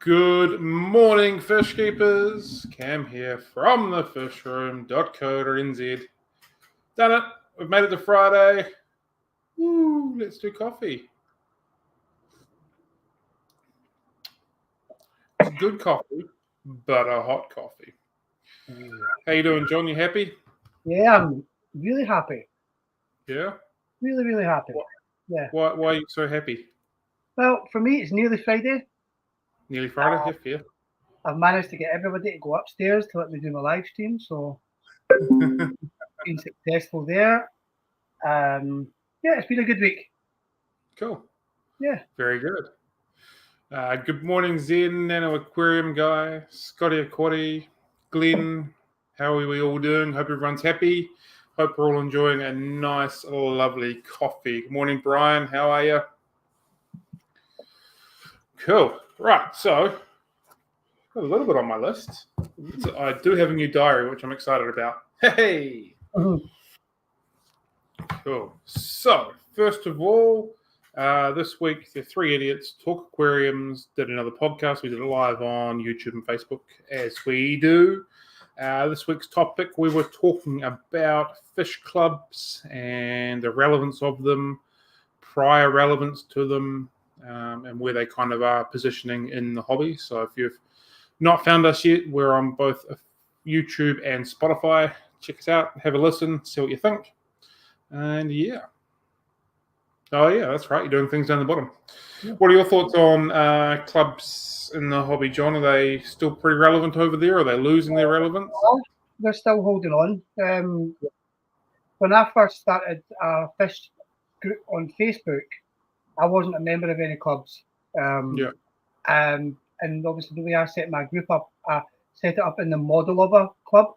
Good morning, fish keepers. Cam here from the fishroom.co.nz. Done it. We've made it to Friday. Woo, let's do coffee. It's good coffee, but a hot coffee. How you doing, John? You happy? Yeah, I'm really happy. Yeah? Really, really happy. Yeah. Why are you so happy? Well, for me, it's nearly Friday. Nearly Friday? Yeah, fair. I've managed to get everybody to go upstairs to let me do my live stream, so been successful there. Yeah, it's been a good week. Cool. Yeah. Very good. Good morning, Zen, Nano Aquarium guy, Scotty Aquati, Glenn. How are we all doing? Hope everyone's happy. Hope we're all enjoying a nice, lovely coffee. Good morning, Brian. How are you? Cool. Right, so got a little bit on my list. So I do have a new diary, which I'm excited about. Hey! Mm-hmm. Cool. So, first of all, this week, the Three Idiots Talk Aquariums did another podcast. We did it live on YouTube and Facebook, as we do. This week's topic, we were talking about fish clubs and the relevance of them, prior relevance to them, and where they kind of are positioning in the hobby. So if you've not found us yet, we're on both YouTube and Spotify. Check us out, have a listen, see what you think. And yeah. Oh, yeah, that's right. You're doing things down the bottom. Yeah. What are your thoughts on clubs in the hobby, John? Are they still pretty relevant over there? Are they losing their relevance? They're still holding on. When I first started a fish group on Facebook, I wasn't a member of any clubs. And obviously the way I set my group up, I set it up in the model of a club,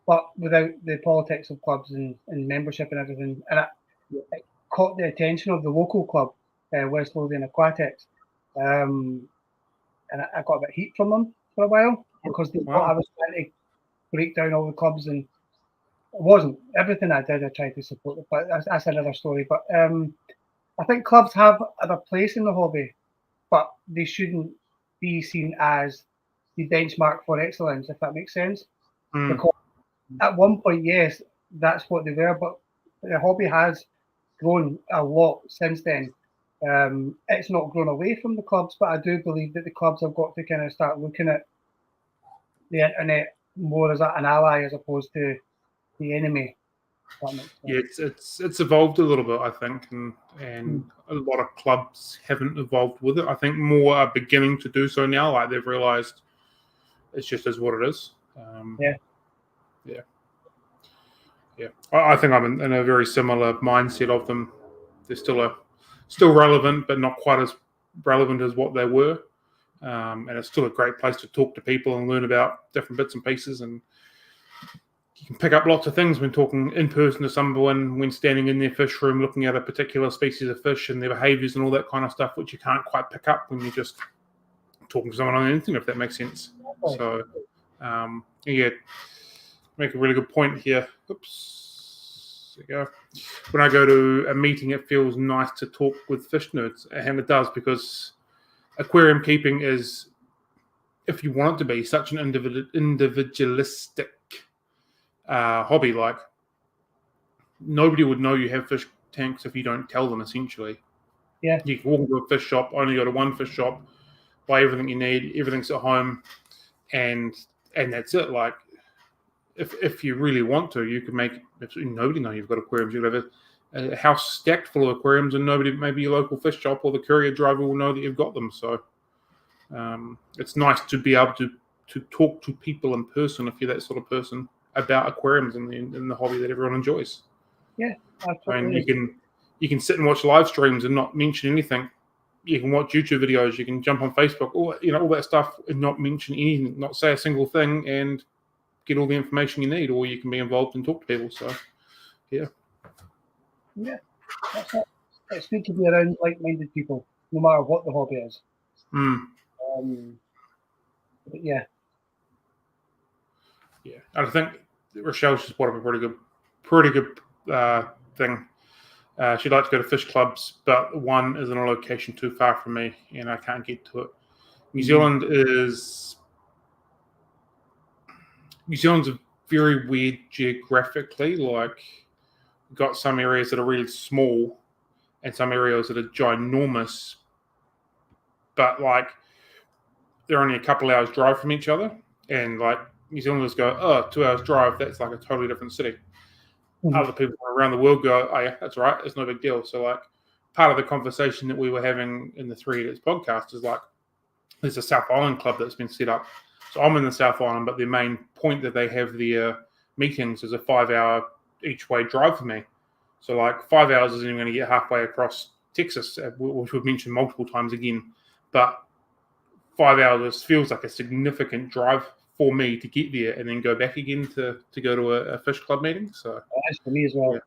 but without the politics of clubs and membership and everything. And it caught the attention of the local club, West Lothian Aquatics. And I got a bit of heat from them for a while because they thought I was trying to break down all the clubs, and it wasn't. Everything I did, I tried to support it, but that's another story. But I think clubs have a place in the hobby, but they shouldn't be seen as the benchmark for excellence, if that makes sense. Because at one point, yes, that's what they were, but the hobby has grown a lot since then. It's not grown away from the clubs, but I do believe that the clubs have got to kind of start looking at the internet more as an ally as opposed to the enemy. Yeah, it's evolved a little bit, I think, and a lot of clubs haven't evolved with it. I think more are beginning to do so now. Like they've realised it's just is what it is. Yeah. I think I'm in a very similar mindset of them. They're still relevant, but not quite as relevant as what they were. And it's still a great place to talk to people and learn about different bits and pieces. And you can pick up lots of things when talking in person to someone, when standing in their fish room, looking at a particular species of fish and their behaviours and all that kind of stuff, which you can't quite pick up when you're just talking to someone on anything, if that makes sense. So, make a really good point here. Oops. There you go. When I go to a meeting, it feels nice to talk with fish nerds, and it does, because aquarium keeping is, if you want it to be, such an individualistic hobby. Like, nobody would know you have fish tanks if you don't tell them, essentially. Yeah. You can walk into a fish shop, only go to one fish shop, buy everything you need, everything's at home, and that's it. Like, if you really want to, you can make absolutely nobody know you've got aquariums. You could have a house stacked full of aquariums, and nobody, maybe your local fish shop or the courier driver, will know that you've got them. So it's nice to be able to talk to people in person, if you're that sort of person, about aquariums and the hobby that everyone enjoys. Yeah, absolutely. And you can sit and watch live streams and not mention anything. You can watch YouTube videos. You can jump on Facebook, all that stuff, and not mention anything, not say a single thing, and get all the information you need. Or you can be involved and talk to people. So, yeah. Yeah, that's it. It's good to be around like-minded people, no matter what the hobby is. But yeah. Yeah, and I think Rochelle's just brought up a pretty good thing. She'd like to go to fish clubs, but one is in a location too far from me, and I can't get to it. New Zealand's a very weird geographically. Like, you've got some areas that are really small and some areas that are ginormous, but like they're only a couple hours drive from each other. And like New Zealanders go, oh, 2 hours drive, that's like a totally different city. Other people around the world go, oh yeah, that's right, it's no big deal. So like part of the conversation that we were having in the 3 Idiots podcast is like, there's a South Island club that's been set up. So I'm in the South Island, but the main point that they have their meetings is a 5-hour each way drive for me. So like 5 hours isn't even going to get halfway across Texas, which we've mentioned multiple times again. But 5 hours feels like a significant drive for me to get there and then go back again to go to a fish club meeting. So that's for me as well.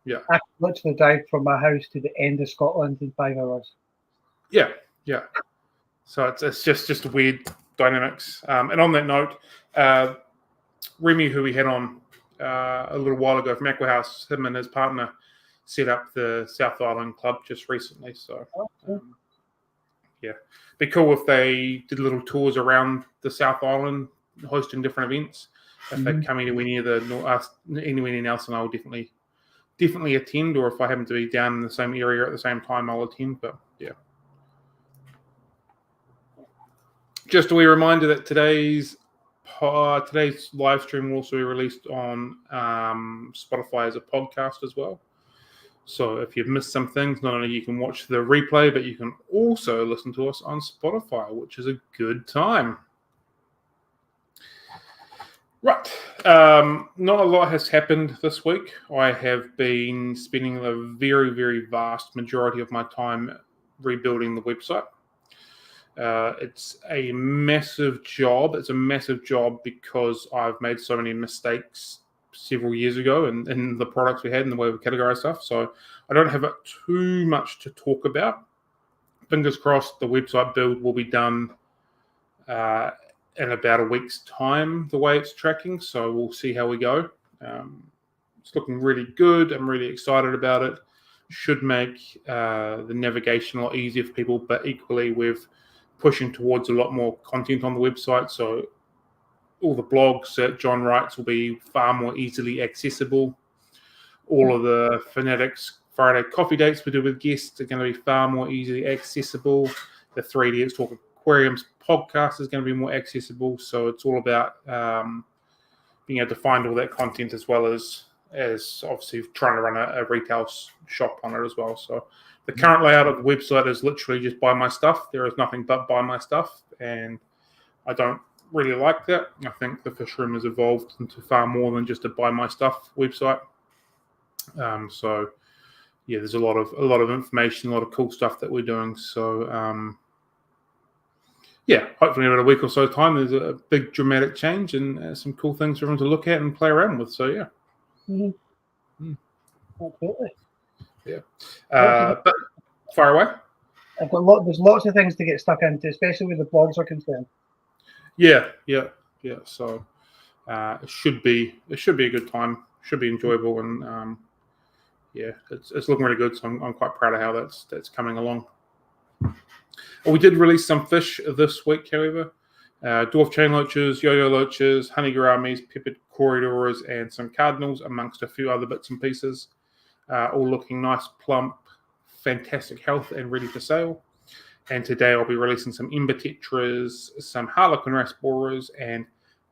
Yeah. I can literally drive from my house to the end of Scotland in 5 hours. Yeah. So it's just weird dynamics. And on that note, Remy, who we had on a little while ago from Aquahouse, him and his partner set up the South Island Club just recently. So be cool if they did little tours around the South Island, hosting different events. If they come anywhere near anywhere near Nelson, I'll definitely attend. Or if I happen to be down in the same area at the same time, I'll attend. But yeah. Just a wee reminder that today's live stream will also be released on Spotify as a podcast as well. So if you've missed some things, not only you can watch the replay, but you can also listen to us on Spotify, which is a good time. Right. Not a lot has happened this week. I have been spending the very, very vast majority of my time rebuilding the website. It's a massive job. It's a massive job because I've made so many mistakes several years ago in the products we had and the way we categorize stuff. So I don't have too much to talk about. Fingers crossed the website build will be done in about a week's time, the way it's tracking. So we'll see how we go. It's looking really good. I'm really excited about it. Should make the navigation a lot easier for people, but equally with pushing towards a lot more content on the website. So all the blogs that John writes will be far more easily accessible. All of the Fanatics Friday coffee dates we do with guests are going to be far more easily accessible. The 3 Idiots Talk Aquariums podcast is going to be more accessible. So it's all about being able to find all that content as well as obviously trying to run a retail shop on it as well. So the current layout of the website is literally just buy my stuff. There is nothing but buy my stuff, and I don't really like that. I think the Fish Room has evolved into far more than just a buy my stuff website. So yeah, there's a lot of information, a lot of cool stuff that we're doing. So yeah, hopefully in about a week or so time, there's a big dramatic change and some cool things for everyone to look at and play around with. So yeah. Absolutely. Yeah. But far away. There's lots of things to get stuck into, especially with the blogs are concerned. Yeah. So it should be a good time. Should be enjoyable, and yeah, it's looking really good. So I'm quite proud of how that's coming along. Well, we did release some fish this week, however. Dwarf chain loaches, yo-yo loaches, honey gouramis, peppered corridors, and some cardinals, amongst a few other bits and pieces. All looking nice, plump, fantastic health, and ready for sale. And today I'll be releasing some Ember Tetras, some Harlequin Rasboras, and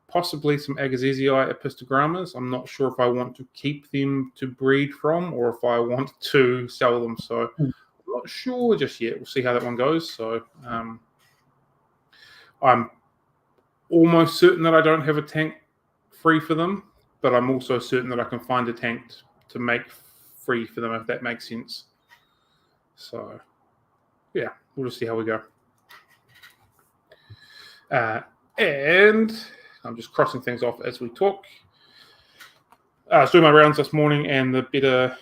possibly some Agassizi epistogrammas. I'm not sure if I want to keep them to breed from or if I want to sell them. So I'm not sure just yet. We'll see how that one goes. So I'm almost certain that I don't have a tank free for them, but I'm also certain that I can find a tank to make free for them, if that makes sense. So yeah, we'll just see how we go. And I'm just crossing things off as we talk. I was doing my rounds this morning, and the better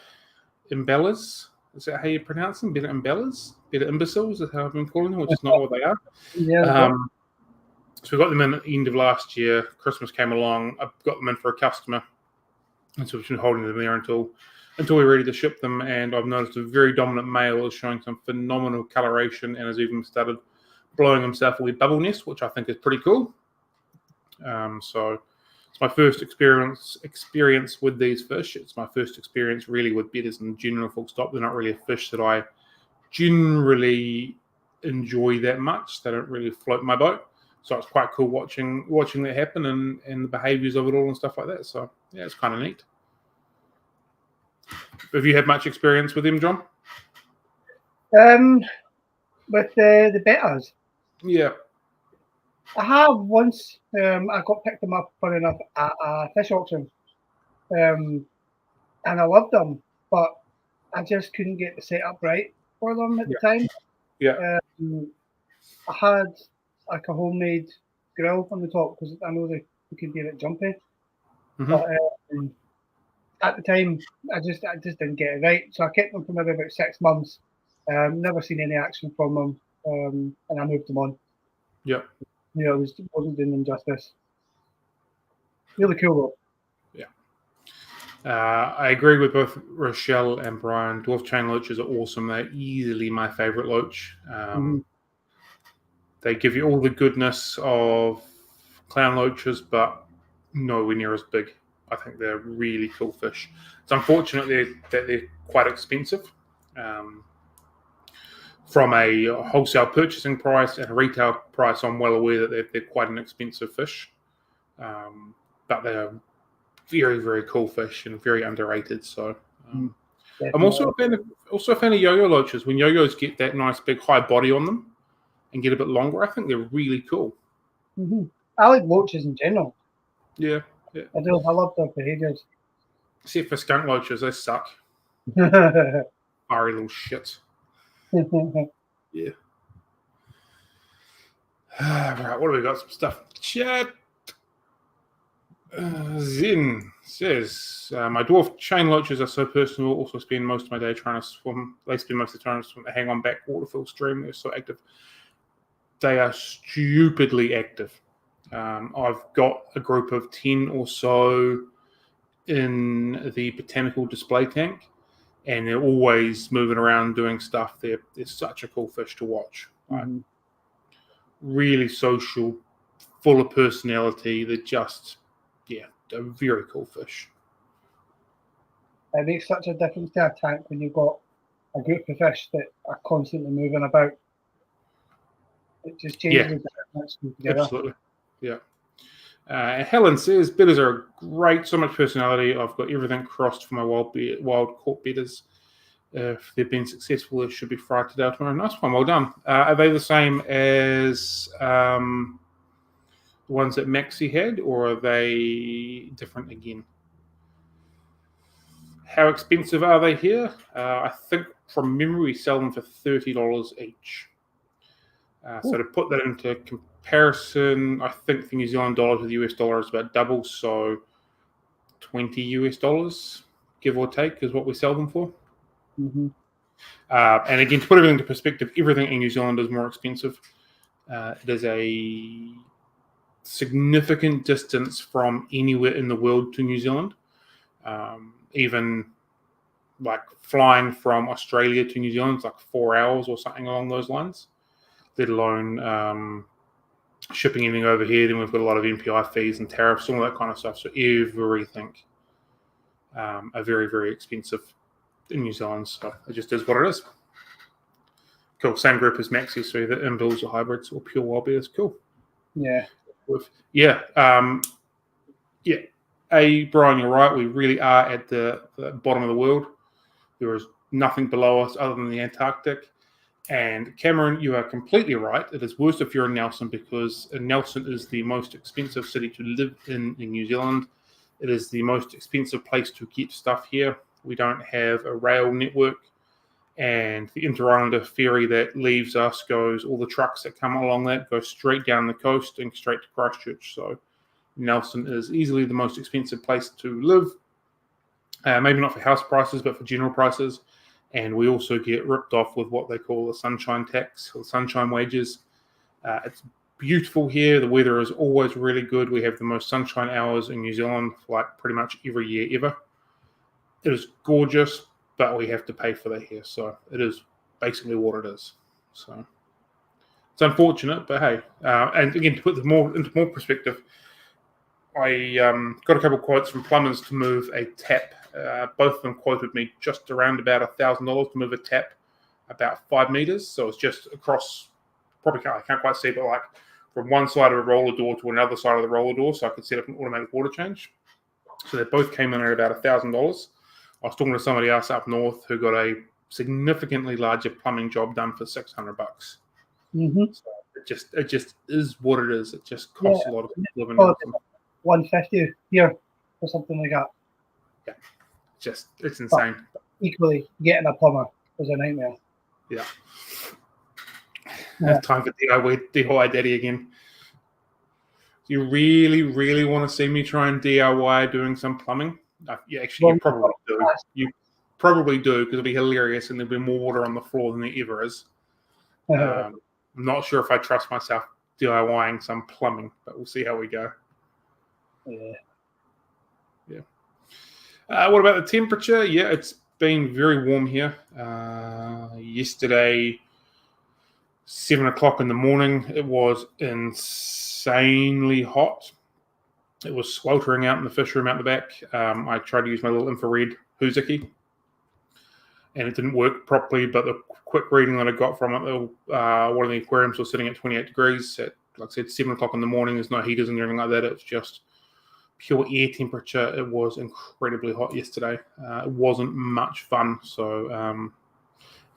imbellas, is that how you pronounce them? Better imbellas? Better imbeciles is how I've been calling them, which is not what they are. Yeah. So we got them in at the end of last year. Christmas came along. I got them in for a customer. And so we've been holding them there until we're ready to ship them. And I've noticed a very dominant male is showing some phenomenal coloration and has even started blowing himself a wee bubble nest, which I think is pretty cool. So it's my first experience with these fish. It's my first experience really with bedders in general, full stop. They're not really a fish that I generally enjoy that much. They don't really float my boat. So it's quite cool watching that happen and the behaviours of it all and stuff like that. So yeah, it's kind of neat. Have you had much experience with them, John? With the betters? Yeah. I have once. I got picked them up, funny enough, at a fish auction. And I loved them, but I just couldn't get the setup right for them at the time. Yeah. I had like a homemade grill on the top because I know they can be a bit jumpy. Mm-hmm. But at the time, I just didn't get it right. So I kept them for maybe about 6 months. Never seen any action from them, and I moved them on. Yeah. You know, it wasn't doing them justice. Really cool though. I agree with both Rochelle and Brian. Dwarf chain loaches are awesome. They're easily my favourite loach. They give you all the goodness of clown loaches, but nowhere near as big. I think they're really cool fish. It's unfortunate that they're quite expensive. From a wholesale purchasing price and a retail price, I'm well aware that they're quite an expensive fish. But they're very, very cool fish and very underrated. So I'm also a fan of yo-yo loaches. When yo-yos get that nice big high body on them and get a bit longer, I think they're really cool. I like loaches in general. Yeah. I do. I love their behaviours. Except for skunk loaches, they suck. Fiery little shits. Yeah. Right, what do we got? Some stuff. Chat. Zin says, my dwarf chain loaches are so personal. Also spend most of my day trying to swim. They spend most of the time swim the hang on back waterfall stream. They're so active. They are stupidly active. I've got a group of 10 or so in the botanical display tank, and they're always moving around doing stuff. They're such a cool fish to watch. Really social, full of personality. They're just, they're very cool fish. It makes such a difference to a tank when you've got a group of fish that are constantly moving about. It just changes the difference together. Absolutely. Yeah. Helen says, bedders are great, so much personality. I've got everything crossed for my wild caught bedders. If they've been successful, they should be fried today or tomorrow. Nice one, well done. Are they the same as the ones that Maxie had, or are they different again? How expensive are they here? I think from memory we sell them for $30 each. So to put that into comparison, I think the New Zealand dollar to the US dollar is about double, so $20, give or take, is what we sell them for. And again, to put everything into perspective, everything in New Zealand is more expensive. It is a significant distance from anywhere in the world to New Zealand. Even like flying from Australia to New Zealand is like 4 hours or something along those lines, let alone shipping anything over here. Then we've got a lot of MPI fees and tariffs, all that kind of stuff. So everything are very, very expensive in New Zealand. So it just is what it is. Cool. Same group as Maxi, so either inbills or hybrids or pure wild bears. Cool. Yeah. Brian, you're right. We really are at the bottom of the world. There is nothing below us other than the Antarctic. And Cameron, you are completely right. It is worse if you're in Nelson, because Nelson is the most expensive city to live in New Zealand. It is the most expensive place to get stuff here. We don't have a rail network, and the Inter-Islander ferry that leaves us all the trucks that come along that go straight down the coast and straight to Christchurch. So Nelson is easily the most expensive place to live. Maybe not for house prices, but for general prices. And we also get ripped off with what they call the sunshine tax or sunshine wages. It's beautiful here. The weather is always really good. We have the most sunshine hours in New Zealand, like pretty much every year ever. It is gorgeous, but we have to pay for that here. So it is basically what it is. So It's unfortunate, but hey. And again, to put into more perspective, I got a couple of quotes from plumbers to move a tap. Both of them quoted me just around about $1,000 to move a tap about 5 meters. So it's just across, I can't quite see, but like from one side of a roller door to another side of the roller door, so I could set up an automatic water change. So they both came in at about $1,000. I was talking to somebody else up north who got a significantly larger plumbing job done for $600. Mm-hmm. So it just is what it is. It just costs a lot of living. $150 here or something like that. Yeah, it's insane. But equally, getting a plumber is a nightmare. Yeah. Time for DIY Daddy again. Do you really, really want to see me try and DIY doing some plumbing? Yeah, actually, you probably do. You probably do, because it'll be hilarious and there'll be more water on the floor than there ever is. I'm not sure if I trust myself DIYing some plumbing, but we'll see how we go. Yeah. What about the temperature? Yeah, it's been very warm here. Yesterday, 7 o'clock in the morning, it was insanely hot. It was sweltering out in the fish room out the back. I tried to use my little infrared Huziki, and it didn't work properly, but the quick reading that I got from it, one of the aquariums was sitting at 28 degrees at, like I said, 7 o'clock in the morning. There's no heaters and anything like that. It's just pure air temperature. It was incredibly hot yesterday. It wasn't much fun. So,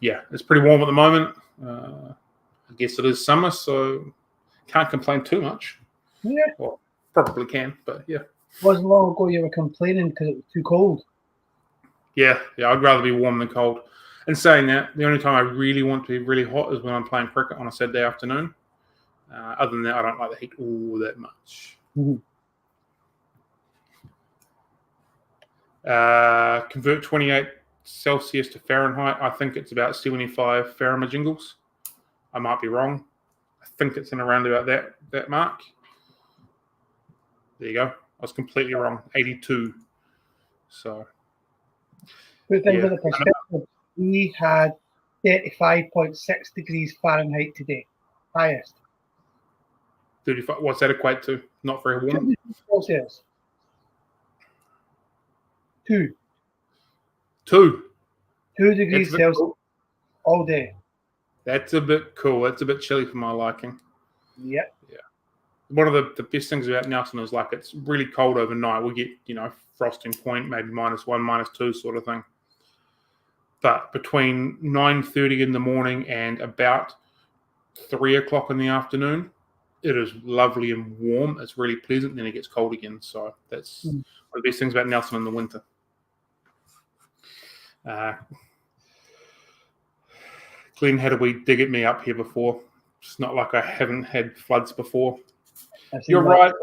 yeah, it's pretty warm at the moment. I guess it is summer, so can't complain too much. Yeah. Well, probably can, but yeah. Wasn't long ago you were complaining because it was too cold. Yeah, I'd rather be warm than cold. And saying that, the only time I really want to be really hot is when I'm playing cricket on a Saturday afternoon. Other than that, I don't like the heat all that much. Mm-hmm. Convert 28 Celsius to Fahrenheit. I think it's about 75 Faramajingles. I might be wrong. I think it's in around about that mark. There you go. I was completely wrong. 82. So. Put things into perspective. We had 35.6 degrees Fahrenheit today. Highest. 35. What's that equate to? Not very warm. Celsius. 2. 2 degrees Celsius cool. All day. That's a bit cool. That's a bit chilly for my liking. Yep. Yeah. One of the best things about Nelson is like it's really cold overnight. We get, frosting point, maybe -1, -2 sort of thing. But between 9:30 in the morning and about 3 o'clock in the afternoon, it is lovely and warm. It's really pleasant. Then it gets cold again. So that's one of the best things about Nelson in the winter. Glenn, how did we dig at me up here before? It's not like I haven't had floods before. You're right.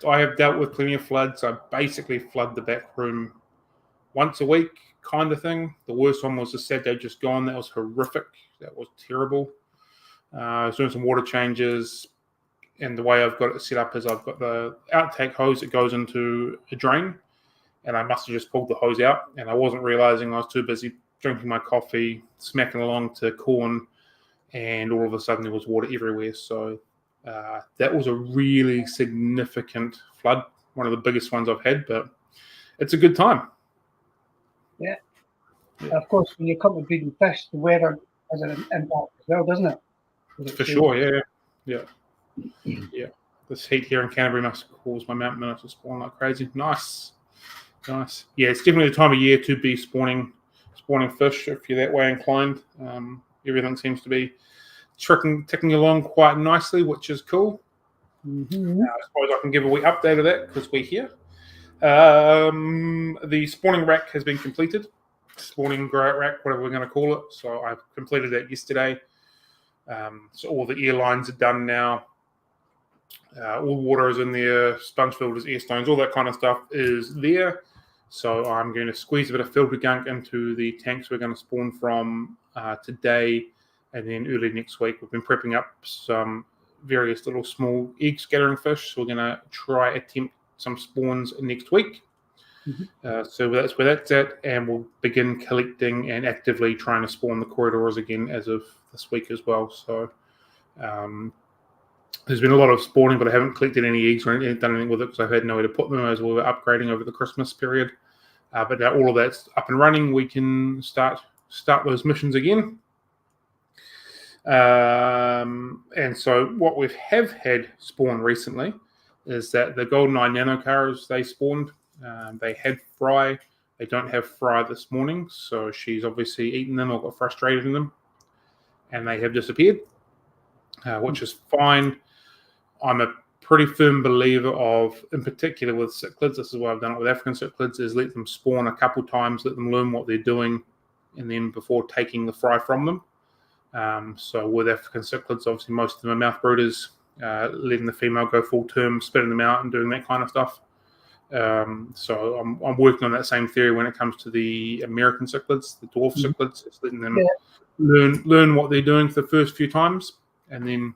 I have dealt with plenty of floods. I basically flood the back room once a week kind of thing. The worst one was the Saturday just gone. That was horrific. That was terrible. I was doing some water changes, and the way I've got it set up is I've got the outtake hose that goes into a drain, and I must have just pulled the hose out, and I wasn't realizing. I was too busy drinking my coffee, smacking along to corn, and all of a sudden there was water everywhere. So that was a really significant flood, one of the biggest ones I've had, but it's a good time. Yeah. Of course, when you come to breeding fish, the weather has an impact as well, doesn't it? For sure, yeah. This heat here in Canterbury must cause my mountain minnows to spawn like crazy. Nice. Yeah, it's definitely the time of year to be spawning fish if you're that way inclined. Everything seems to be ticking along quite nicely, which is cool. Mm-hmm. I suppose I can give a wee update of that because we're here. The spawning rack has been completed. Spawning grow rack, whatever we're going to call it. So I've completed that yesterday. So all the air lines are done now. All water is in there. Sponge filters, air stones, all that kind of stuff is there. So I'm going to squeeze a bit of filter gunk into the tanks we're going to spawn from today, and then early next week. We've been prepping up some various little small egg scattering fish. So we're going to attempt some spawns next week. Mm-hmm. So that's where that's at, and we'll begin collecting and actively trying to spawn the corridors again as of this week as well. So There's been a lot of spawning, but I haven't collected any eggs or done anything with it because I've had nowhere to put them as we were upgrading over the Christmas period. But now all of that's up and running. We can start those missions again. And so what we have had spawn recently is that the GoldenEye nanocars, they spawned. They had Fry. They don't have Fry this morning, so she's obviously eaten them or got frustrated in them, and they have disappeared, which is fine. I'm a pretty firm believer of, in particular with cichlids, this is why I've done it with African cichlids, is let them spawn a couple times, let them learn what they're doing, and then before taking the Fry from them. So with African cichlids, obviously most of them are mouth brooders, letting the female go full term, spitting them out and doing that kind of stuff. So I'm working on that same theory when it comes to the American cichlids, the dwarf cichlids. It's letting them learn what they're doing for the first few times, and then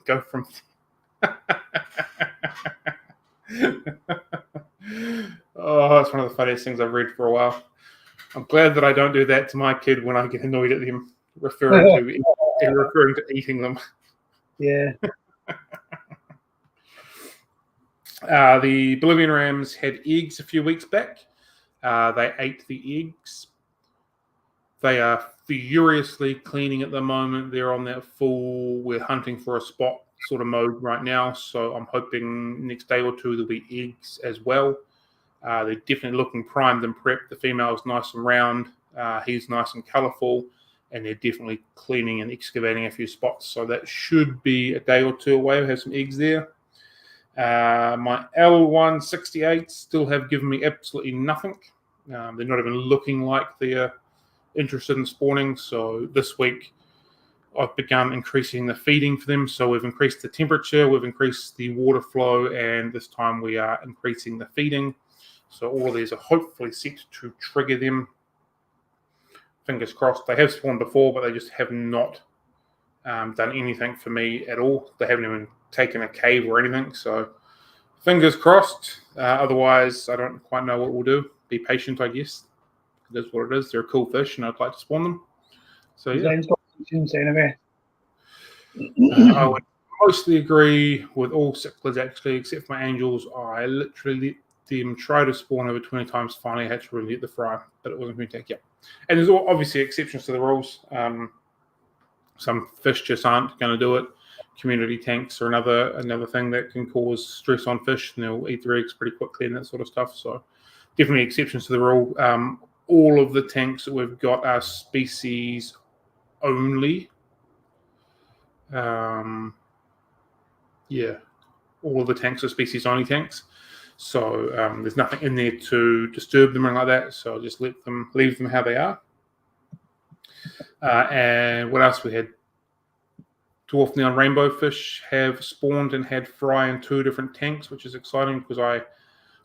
go from. Oh, it's one of the funniest things I've read for a while. I'm glad that I don't do that to my kid when I get annoyed at them referring to eating them. Yeah. The Bolivian rams had eggs a few weeks back. They ate the eggs. They are furiously cleaning at the moment. They're on that full, we're hunting for a spot sort of mode right now. So I'm hoping next day or two there'll be eggs as well. They're definitely looking primed and prepped. The female's nice and round. He's nice and colourful. And they're definitely cleaning and excavating a few spots. So that should be a day or two away. We'll have some eggs there. My L178 still have given me absolutely nothing. They're not even looking like they're interested in spawning. So this week I've begun increasing the feeding for them. So we've increased the temperature, we've increased the water flow, and this time we are increasing the feeding. So all of these are hopefully set to trigger them. Fingers crossed. They have spawned before, but they just have not done anything for me at all. They haven't even taken a cave or anything. So fingers crossed. Otherwise, I don't quite know what we'll do. Be patient, I guess. It is what it is. They're a cool fish, and I'd like to spawn them. So yeah. Anyway. I would mostly agree with all cichlids, actually, except for my angels. I literally let them try to spawn over 20 times. Finally, I had to really get the Fry, but it wasn't going to take yet. And there's obviously exceptions to the rules. Some fish just aren't going to do it. Community tanks are another thing that can cause stress on fish, and they'll eat their eggs pretty quickly and that sort of stuff. So definitely exceptions to the rule. All of the tanks that we've got are species only. All of the tanks are species only tanks. So there's nothing in there to disturb them or anything like that. So just leave them how they are. And what else we had? Dwarf neon rainbow fish have spawned and had Fry in 2 different tanks, which is exciting because I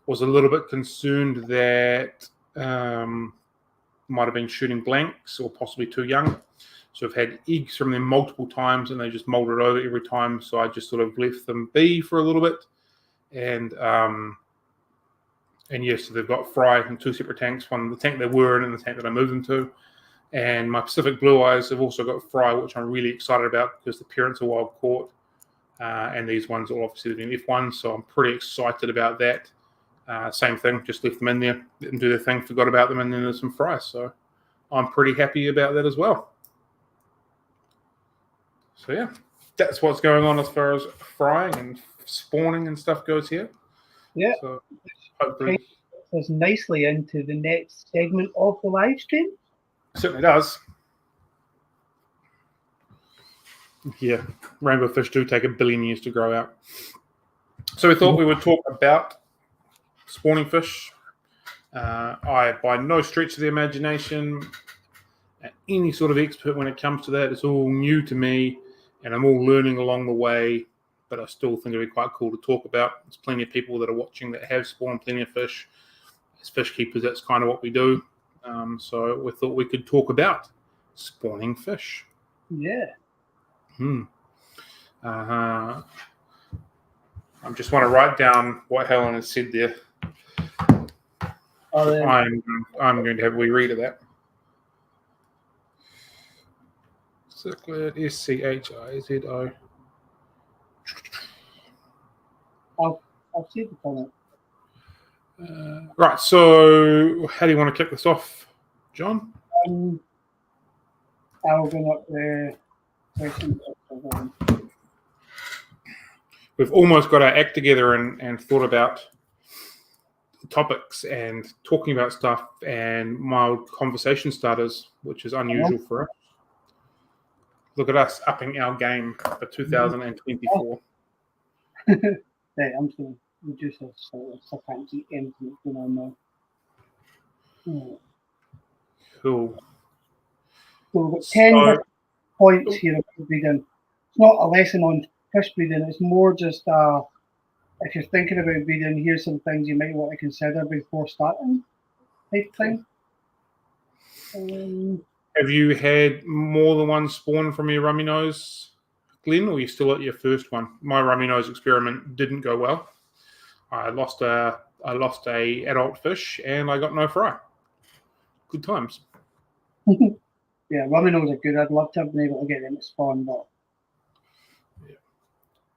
was a little bit concerned that might have been shooting blanks or possibly too young. So I've had eggs from them multiple times and they just molded over every time. So I just sort of left them be for a little bit. And yes, so they've got Fry in 2 separate tanks, one the tank they were in and the tank that I moved them to. And my Pacific Blue Eyes have also got Fry, which I'm really excited about because the parents are wild caught. And these ones will obviously be F1, so I'm pretty excited about that. Same thing, just left them in there, let them do their thing, forgot about them, and then there's some Fry. So I'm pretty happy about that as well. So yeah, that's what's going on as far as frying and spawning and stuff goes here. Yeah. So hopefully takes us nicely into the next segment of the live stream. Certainly does. Yeah, rainbow fish do take 1 billion years to grow out. So we thought we would talk about spawning fish. I, by no stretch of the imagination, any sort of expert when it comes to that. It's all new to me, and I'm all learning along the way, but I still think it'd be quite cool to talk about. There's plenty of people that are watching that have spawned plenty of fish. As fish keepers, that's kind of what we do. So we thought we could talk about spawning fish. Yeah. I just want to write down what Helen has said there. I'm going to have a wee read of that. Cichlid, SCHIZO. I'll see the comment. Right, so how do you want to kick this off, John? I'll bring up the question. We've almost got our act together and thought about topics and talking about stuff and mild conversation starters, which is unusual for us. Look at us upping our game for 2024. Right, I'm just going to reduce this so I can't see anything going on now. Cool. So we've got 10 points here about breeding. It's not a lesson on fish breeding, it's more just if you're thinking about breeding, here's some things you might want to consider before starting type thing. Have you had more than one spawn from your rummy nose, Glenn, or are you still at your first one? My rummy nose experiment didn't go well. I lost a adult fish and I got no fry. Good times. Yeah, rummy nose are good. I'd love to have been able to get them to spawn, but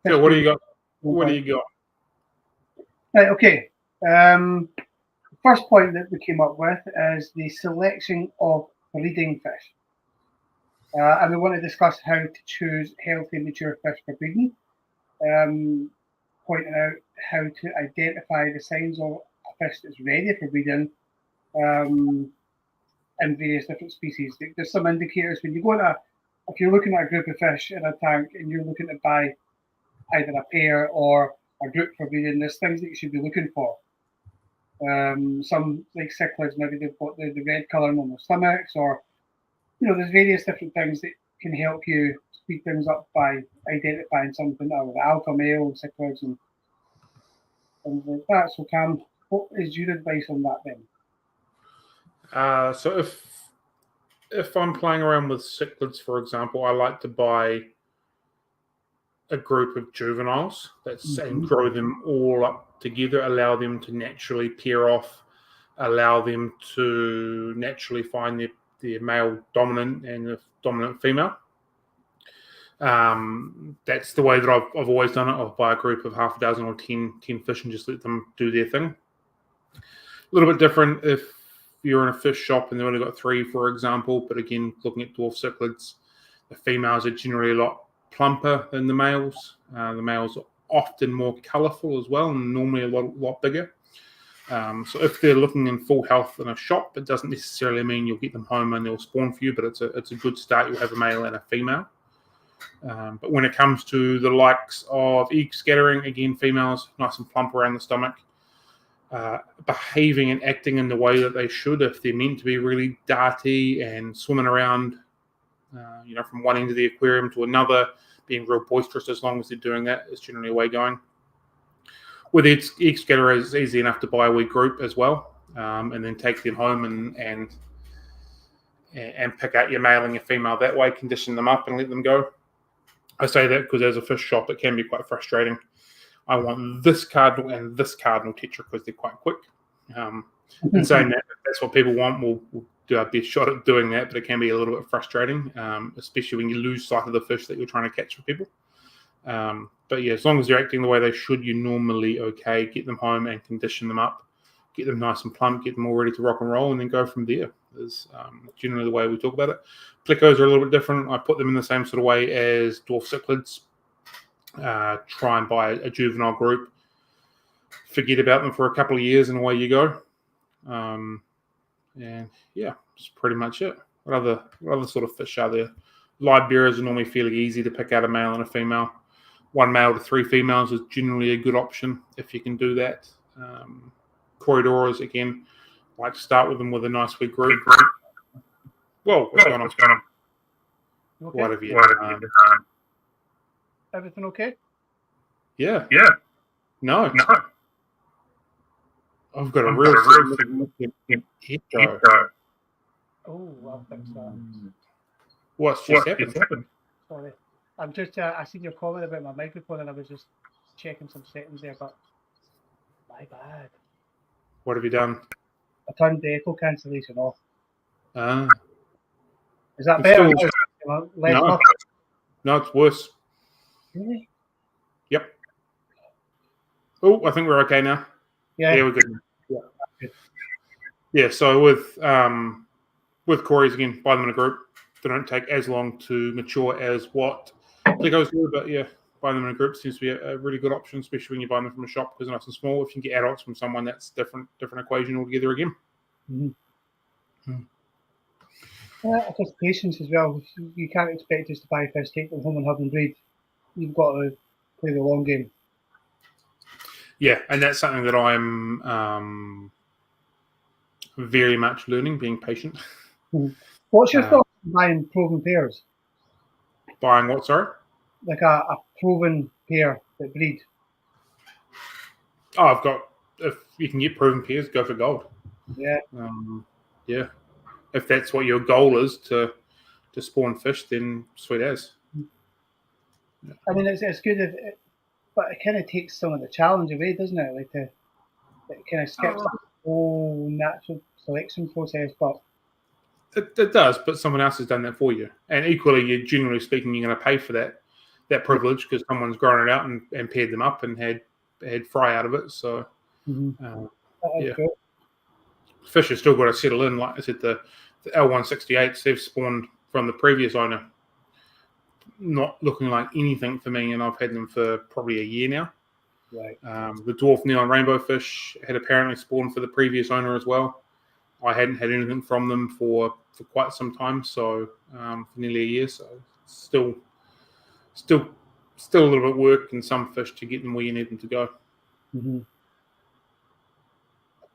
so what do you got? What do you got? Right, okay. First point that we came up with is the selection of breeding fish. And we want to discuss how to choose healthy, mature fish for breeding. Pointing out how to identify the signs of a fish that's ready for breeding in various different species. There's some indicators when you go if you're looking at a group of fish in a tank and you're looking to buy either a pair or a group for breeding, there's things that you should be looking for. Some like cichlids, maybe they've got the red colouring on their stomachs, or there's various different things that can help you speed things up by identifying something out of the alpha male cichlids and things like that. So Cam, what is your advice on that then? So if I'm playing around with cichlids, for example, I like to buy a group of juveniles and grow them all up together, allow them to naturally pair off, allow them to naturally find their male dominant and the dominant female. That's the way that I've always done it. I'll buy a group of half a dozen or 10 fish and just let them do their thing. A little bit different if you're in a fish shop and they've only got 3, for example. But again, looking at dwarf cichlids, the females are generally a lot plumper than the males. The males are often more colourful as well and normally a lot bigger. So if they're looking in full health in a shop, it doesn't necessarily mean you'll get them home and they'll spawn for you, but it's a good start. You'll have a male and a female. But when it comes to the likes of egg scattering, again, females nice and plump around the stomach, behaving and acting in the way that they should. If they're meant to be really darty and swimming around, from one end of the aquarium to another, being real boisterous, as long as they're doing that, is generally a way going. With egg scatter, it's easy enough to buy a wee group as well, and then take them home and pick out your male and your female that way, condition them up and let them go. I say that because as a fish shop, it can be quite frustrating. I want this cardinal and this cardinal tetra because they're quite quick. And saying that, if that's what people want, we'll do our best shot at doing that, but it can be a little bit frustrating, especially when you lose sight of the fish that you're trying to catch for people. But yeah, as long as they're acting the way they should, you're normally okay. Get them home and condition them up. Get them nice and plump, get them all ready to rock and roll, and then go from there. Is generally the way we talk about it. Plecos are a little bit different. I put them in the same sort of way as dwarf cichlids. Try and buy a juvenile group. Forget about them for a couple of years, and away you go. And yeah, that's pretty much it. What other sort of fish are there? Live bearers are normally fairly easy to pick out a male and a female. 1 male to 3 females is generally a good option if you can do that. Corridoras, again, like to start with them with a nice big group. Whoa, what's going on? Okay. What have you done? Everything okay? Yeah. No. I've got a real significant echo. Oh, I'll fix that. What's just happened? Sorry. I'm just, I seen your comment about my microphone and I was just checking some settings there, but my bad. What have you done? I turned the echo cancellation off. Ah. Is that better? Less luck. No, it's worse. Really? Yep. Oh, I think we're okay now. Yeah, we're good. Yeah. So with Corey's again, buy them in a group. They don't take as long to mature as what Legos do, but yeah, buy them in a group seems to be a really good option, especially when you buy them from a shop because they're nice and small. If you can get adults from someone, that's different equation altogether again. Mm-hmm. Just patience as well. You can't expect us to buy fish, take them home and have them breed. You've got to play the long game. Yeah, and that's something that I'm very much learning, being patient. What's your thoughts on buying proven pairs? Buying what, sorry? Like a proven pair that breed. Oh, if you can get proven pairs, go for gold. Yeah. Yeah. If that's what your goal is to spawn fish, then sweet as. Yeah. I mean, it's good, but it kind of takes some of the challenge away, doesn't it? Like it kind of skips the whole natural selection process, but it does. But someone else has done that for you, and equally, you're generally speaking, you're going to pay for that privilege because someone's grown it out and paired them up and had fry out of it. So, yeah. Good. Fish have still got to settle in. Like I said, the L178s, they've spawned from the previous owner, not looking like anything for me, and I've had them for probably a year now. Right. The dwarf neon rainbow fish had apparently spawned for the previous owner as well. I hadn't had anything from them for quite some time, so for nearly a year. So still a little bit of work and some fish to get them where you need them to go. Mm-hmm.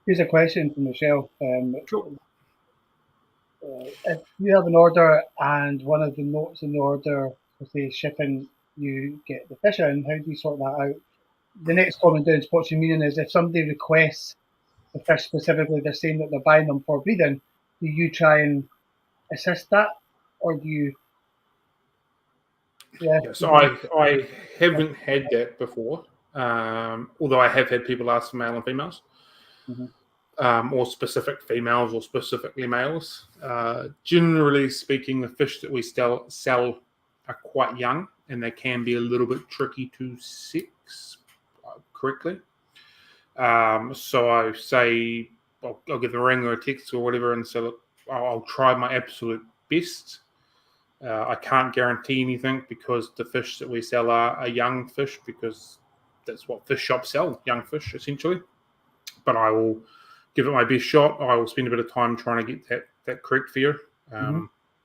Here's a question from Michelle. Sure. If you have an order and one of the notes in the order, say shipping, you get the fish in, how do you sort that out? The next comment down, what you meaning is if somebody requests the fish specifically, they're saying that they're buying them for breeding, do you try and assist that, or do you? Yeah, so I haven't had that before, although I have had people ask for male and females. Mm-hmm. Or specific females or specifically males. Generally speaking, the fish that we sell are quite young and they can be a little bit tricky to sex correctly. So I say I'll give them a ring or a text or whatever and say, look, I'll try my absolute best. I can't guarantee anything because the fish that we sell are young fish because that's what fish shops sell, young fish essentially. But I will give it my best shot. I will spend a bit of time trying to get that correct for you.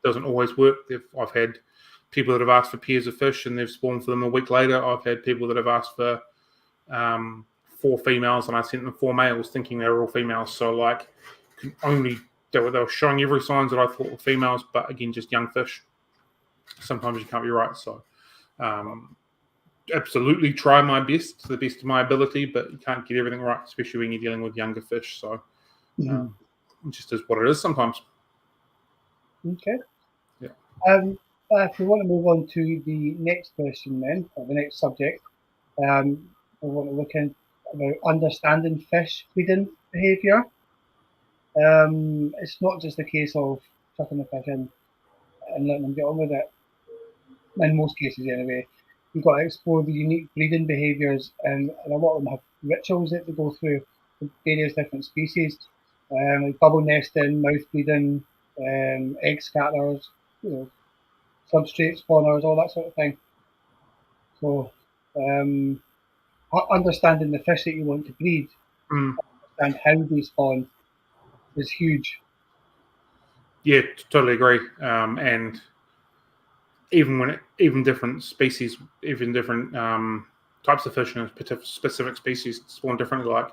Doesn't always work. I've had people that have asked for pairs of fish and they've spawned for them a week later. I've had people that have asked for 4 females and I sent them 4 males thinking they were all females. So like they were showing every signs that I thought were females, but again, just young fish. Sometimes you can't be right. So absolutely try my best to the best of my ability, but you can't get everything right, especially when you're dealing with younger fish. So it just is what it is sometimes. Okay. Yeah. If we want to move on to the next question then, or the next subject, we want to look about understanding fish breeding behaviour. It's not just a case of chucking the fish in and letting them get on with it. In most cases, anyway, you've got to explore the unique breeding behaviours, and a lot of them have rituals that they go through with various different species, like bubble nesting, mouth breeding, egg scatters, substrate spawners, all that sort of thing. So, understanding the fish that you want to breed and how they spawn is huge. Yeah, totally agree. And even different species, even different types of fish in a specific species spawn differently. Like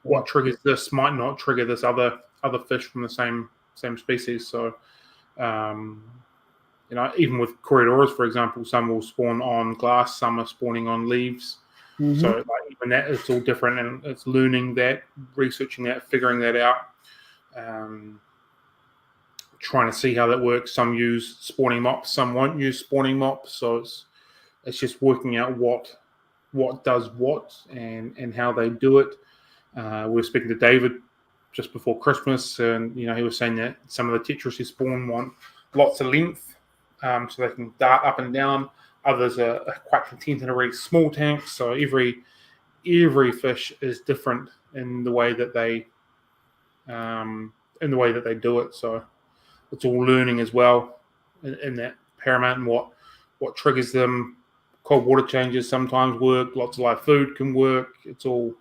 what triggers this might not trigger this other fish from the same species. So, even with corridors, for example, some will spawn on glass, some are spawning on leaves. So like even that, it's all different, and it's learning that, researching that, figuring that out. Trying to see how that works. Some use spawning mops, some won't use spawning mops. So it's just working out what does what and how they do it. We were speaking to David just before Christmas, and he was saying that some of the tetras he spawn want lots of length, so they can dart up and down. Others are quite content in a really small tank. So every fish is different in the way that they do it. So it's all learning as well in that paramount, and what triggers them. Cold water changes sometimes work. Lots of live food can work. It's all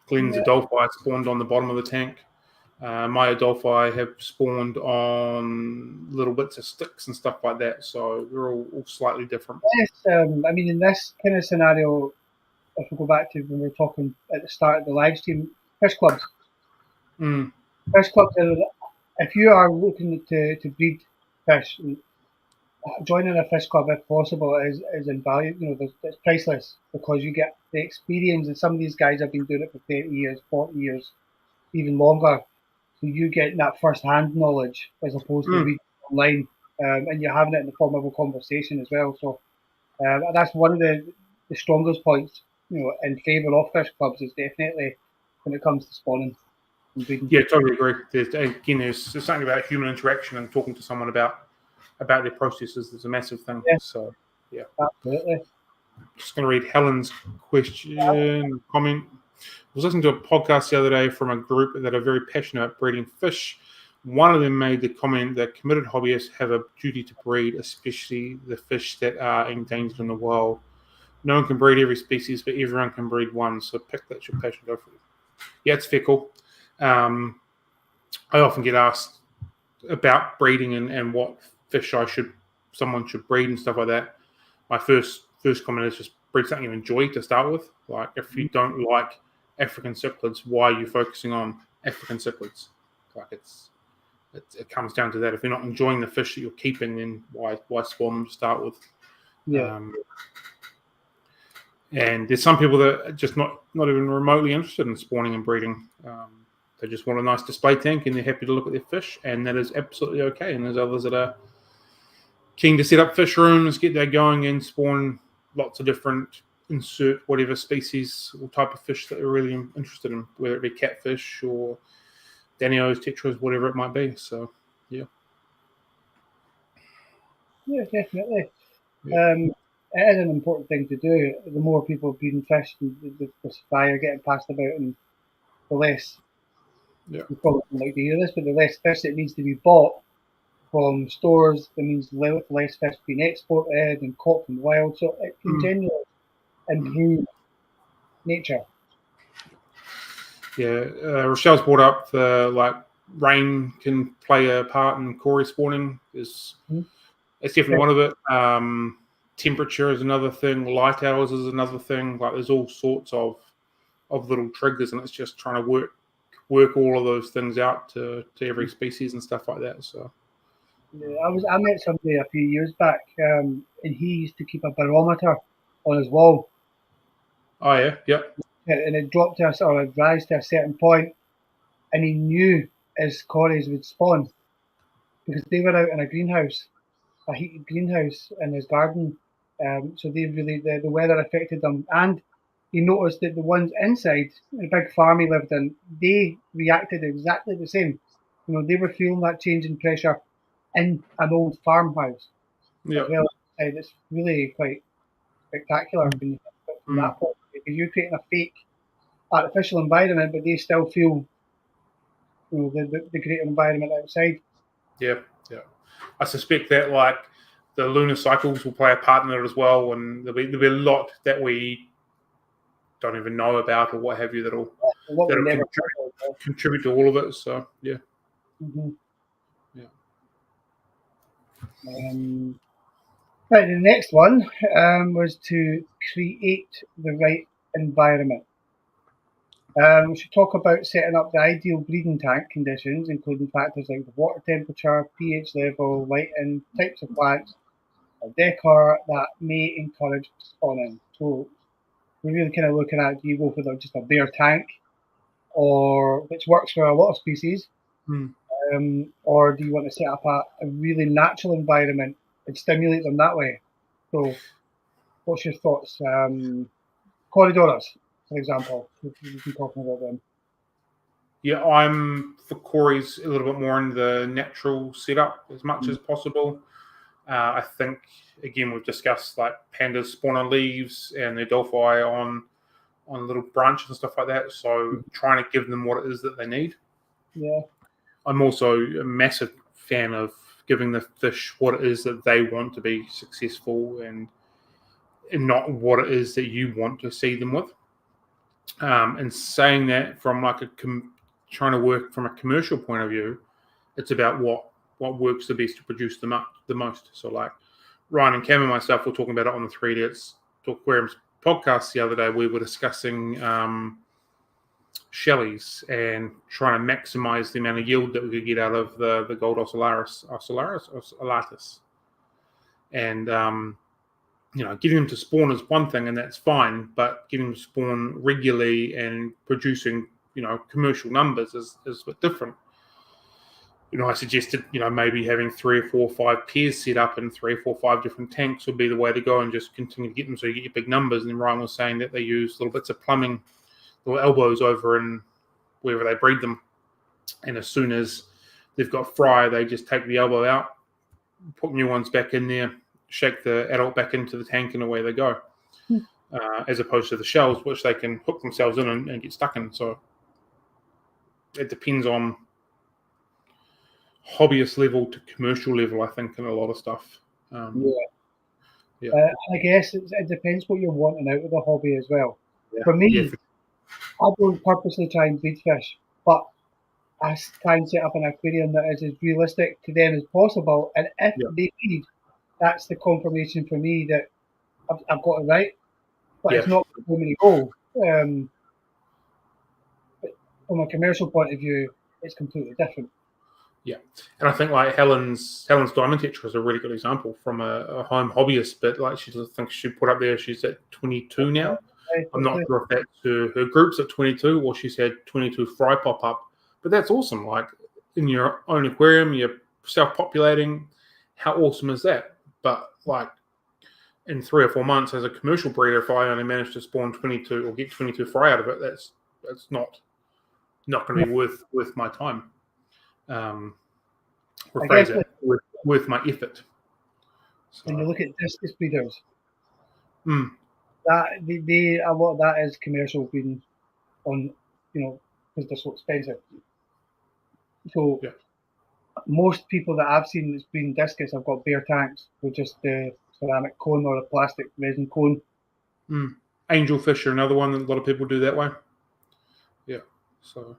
Glenn's Adolphi spawned on the bottom of the tank. My Adolphi have spawned on little bits of sticks and stuff like that. So they're all slightly different. Yes, I mean, in this kind of scenario, if we go back to when we were talking at the start of the live stream, fish clubs. Fish clubs are, if you are looking to breed fish, joining a fish club if possible is invaluable. It's priceless because you get the experience, and some of these guys have been doing it for 30 years, 40 years, even longer. So you get that first-hand knowledge as opposed to reading online, and you're having it in the form of a conversation as well. So that's one of the strongest points, in favour of fish clubs, is definitely when it comes to spawning and breeding. Yeah, totally agree. There's something about human interaction and talking to someone about their processes. There's a massive thing. Yeah. So yeah, absolutely. Just going to read Helen's comment. I was listening to a podcast the other day from a group that are very passionate about breeding fish. One of them made the comment that committed hobbyists have a duty to breed, especially the fish that are endangered in the wild. No one can breed every species, but everyone can breed one. So pick that's your passion, go for it. Yeah, it's fickle. I often get asked about breeding and what fish someone should breed and stuff like that. My first comment is just breed something you enjoy to start with. Like if you don't like African cichlids, why are you focusing on African cichlids? Like it comes down to that. If you're not enjoying the fish that you're keeping, then why spawn them to start with? Yeah. And there's some people that are just not even remotely interested in spawning and breeding. They just want a nice display tank and they're happy to look at their fish, and that is absolutely okay. And there's others that are keen to set up fish rooms, get that going, and spawn lots of different insert whatever species or type of fish that they're really interested in, whether it be catfish or Danios, tetras, whatever it might be. So, yeah. Yeah, definitely. Yeah. It is an important thing to do. The more people breeding fish, the supply are getting passed about, and the less. Yeah. You probably don't like to hear this, but the less fish that needs to be bought from stores, that means less fish being exported and caught from the wild. So it can generally improve nature. Yeah, Rochelle's brought up the rain can play a part in Cory spawning. It's definitely one of it. Temperature is another thing. Light hours is another thing. Like there's all sorts of little triggers, and it's just trying to work all of those things out to every species and stuff like that. So yeah, I met somebody a few years back, and he used to keep a barometer on his wall. Oh yeah, yep. And it dropped to or it rise to a certain point, and he knew his cories would spawn because they were out in a greenhouse, a heated greenhouse in his garden. So they really the weather affected them, and he noticed that the ones inside the big farm he lived in, they reacted exactly the same. They were feeling that change in pressure in an old farmhouse. Yeah, it's really quite spectacular when you think from that point, because you're creating a fake artificial environment, but they still feel the greater environment outside. Yeah. I suspect that the lunar cycles will play a part in it as well, and there'll be a lot that we don't even know about or what have you that'll contribute to all of it. So yeah. Mm-hmm. Yeah. Right, the next one was to create the right environment. We should talk about setting up the ideal breeding tank conditions, including factors like the water temperature, pH level, lighting, types of plants, or decor that may encourage spawning. So we're really kind of looking at, do you go for just a bare tank, or which works for a lot of species, or do you want to set up a really natural environment and stimulate them that way? So what's your thoughts? Corridors, for example, we've been talking about them. Yeah, I'm for Corey's a little bit more in the natural setup as much as possible. I think, again, we've discussed like pandas spawn on leaves and the Delphi on little branches and stuff like that. So trying to give them what it is that they need. Yeah. I'm also a massive fan of giving the fish what it is that they want to be successful and not what it is that you want to see them with. And saying that from like trying to work from a commercial point of view, it's about what works the best to produce them up the most. So like Ryan and Cam and myself were talking about it on the 3 Idiots Talk Aquariums podcast the other day. We were discussing shellies and trying to maximize the amount of yield that we could get out of the gold ocellaris, and getting them to spawn is one thing, and that's fine. But getting them to spawn regularly and producing commercial numbers is a bit different. I suggested maybe having 3 or 4 or 5 pairs set up in 3 or 4 or 5 different tanks would be the way to go, and just continue to get them so you get your big numbers. And then Ryan was saying that they use little bits of plumbing, little elbows over in wherever they breed them, and as soon as they've got fry, they just take the elbow out, put new ones back in there, shake the adult back into the tank, and away they go. As opposed to the shells, which they can hook themselves in and get stuck in. So it depends on hobbyist level to commercial level, I think, in a lot of stuff. I guess it depends what you're wanting out of the hobby as well. For me, I don't purposely try and breed fish, but I try and set up an aquarium that is as realistic to them as possible. And if they breed, that's the confirmation for me that I've got it right. But it's not going to go. But from a commercial point of view, it's completely different. Yeah, and I think like Helen's Diamond Tetra is a really good example from a home hobbyist. But like I think she put up there, she's at 22 now. I'm not sure if that's her group's at 22 or she's had 22 fry pop up. But that's awesome. Like in your own aquarium, you're self-populating. How awesome is that? But like in 3 or 4 months as a commercial breeder, if I only manage to spawn 22 or get 22 fry out of it, that's not going to be worth my time. Rephrase it, worth my effort. So, when you look at discus breeders, that they a lot of that is commercial breeding on, because they're so expensive. So most people that I've seen that's breeding discus have got bare tanks with just the ceramic cone or a plastic resin cone. Angelfish are another one that a lot of people do that way. Yeah, so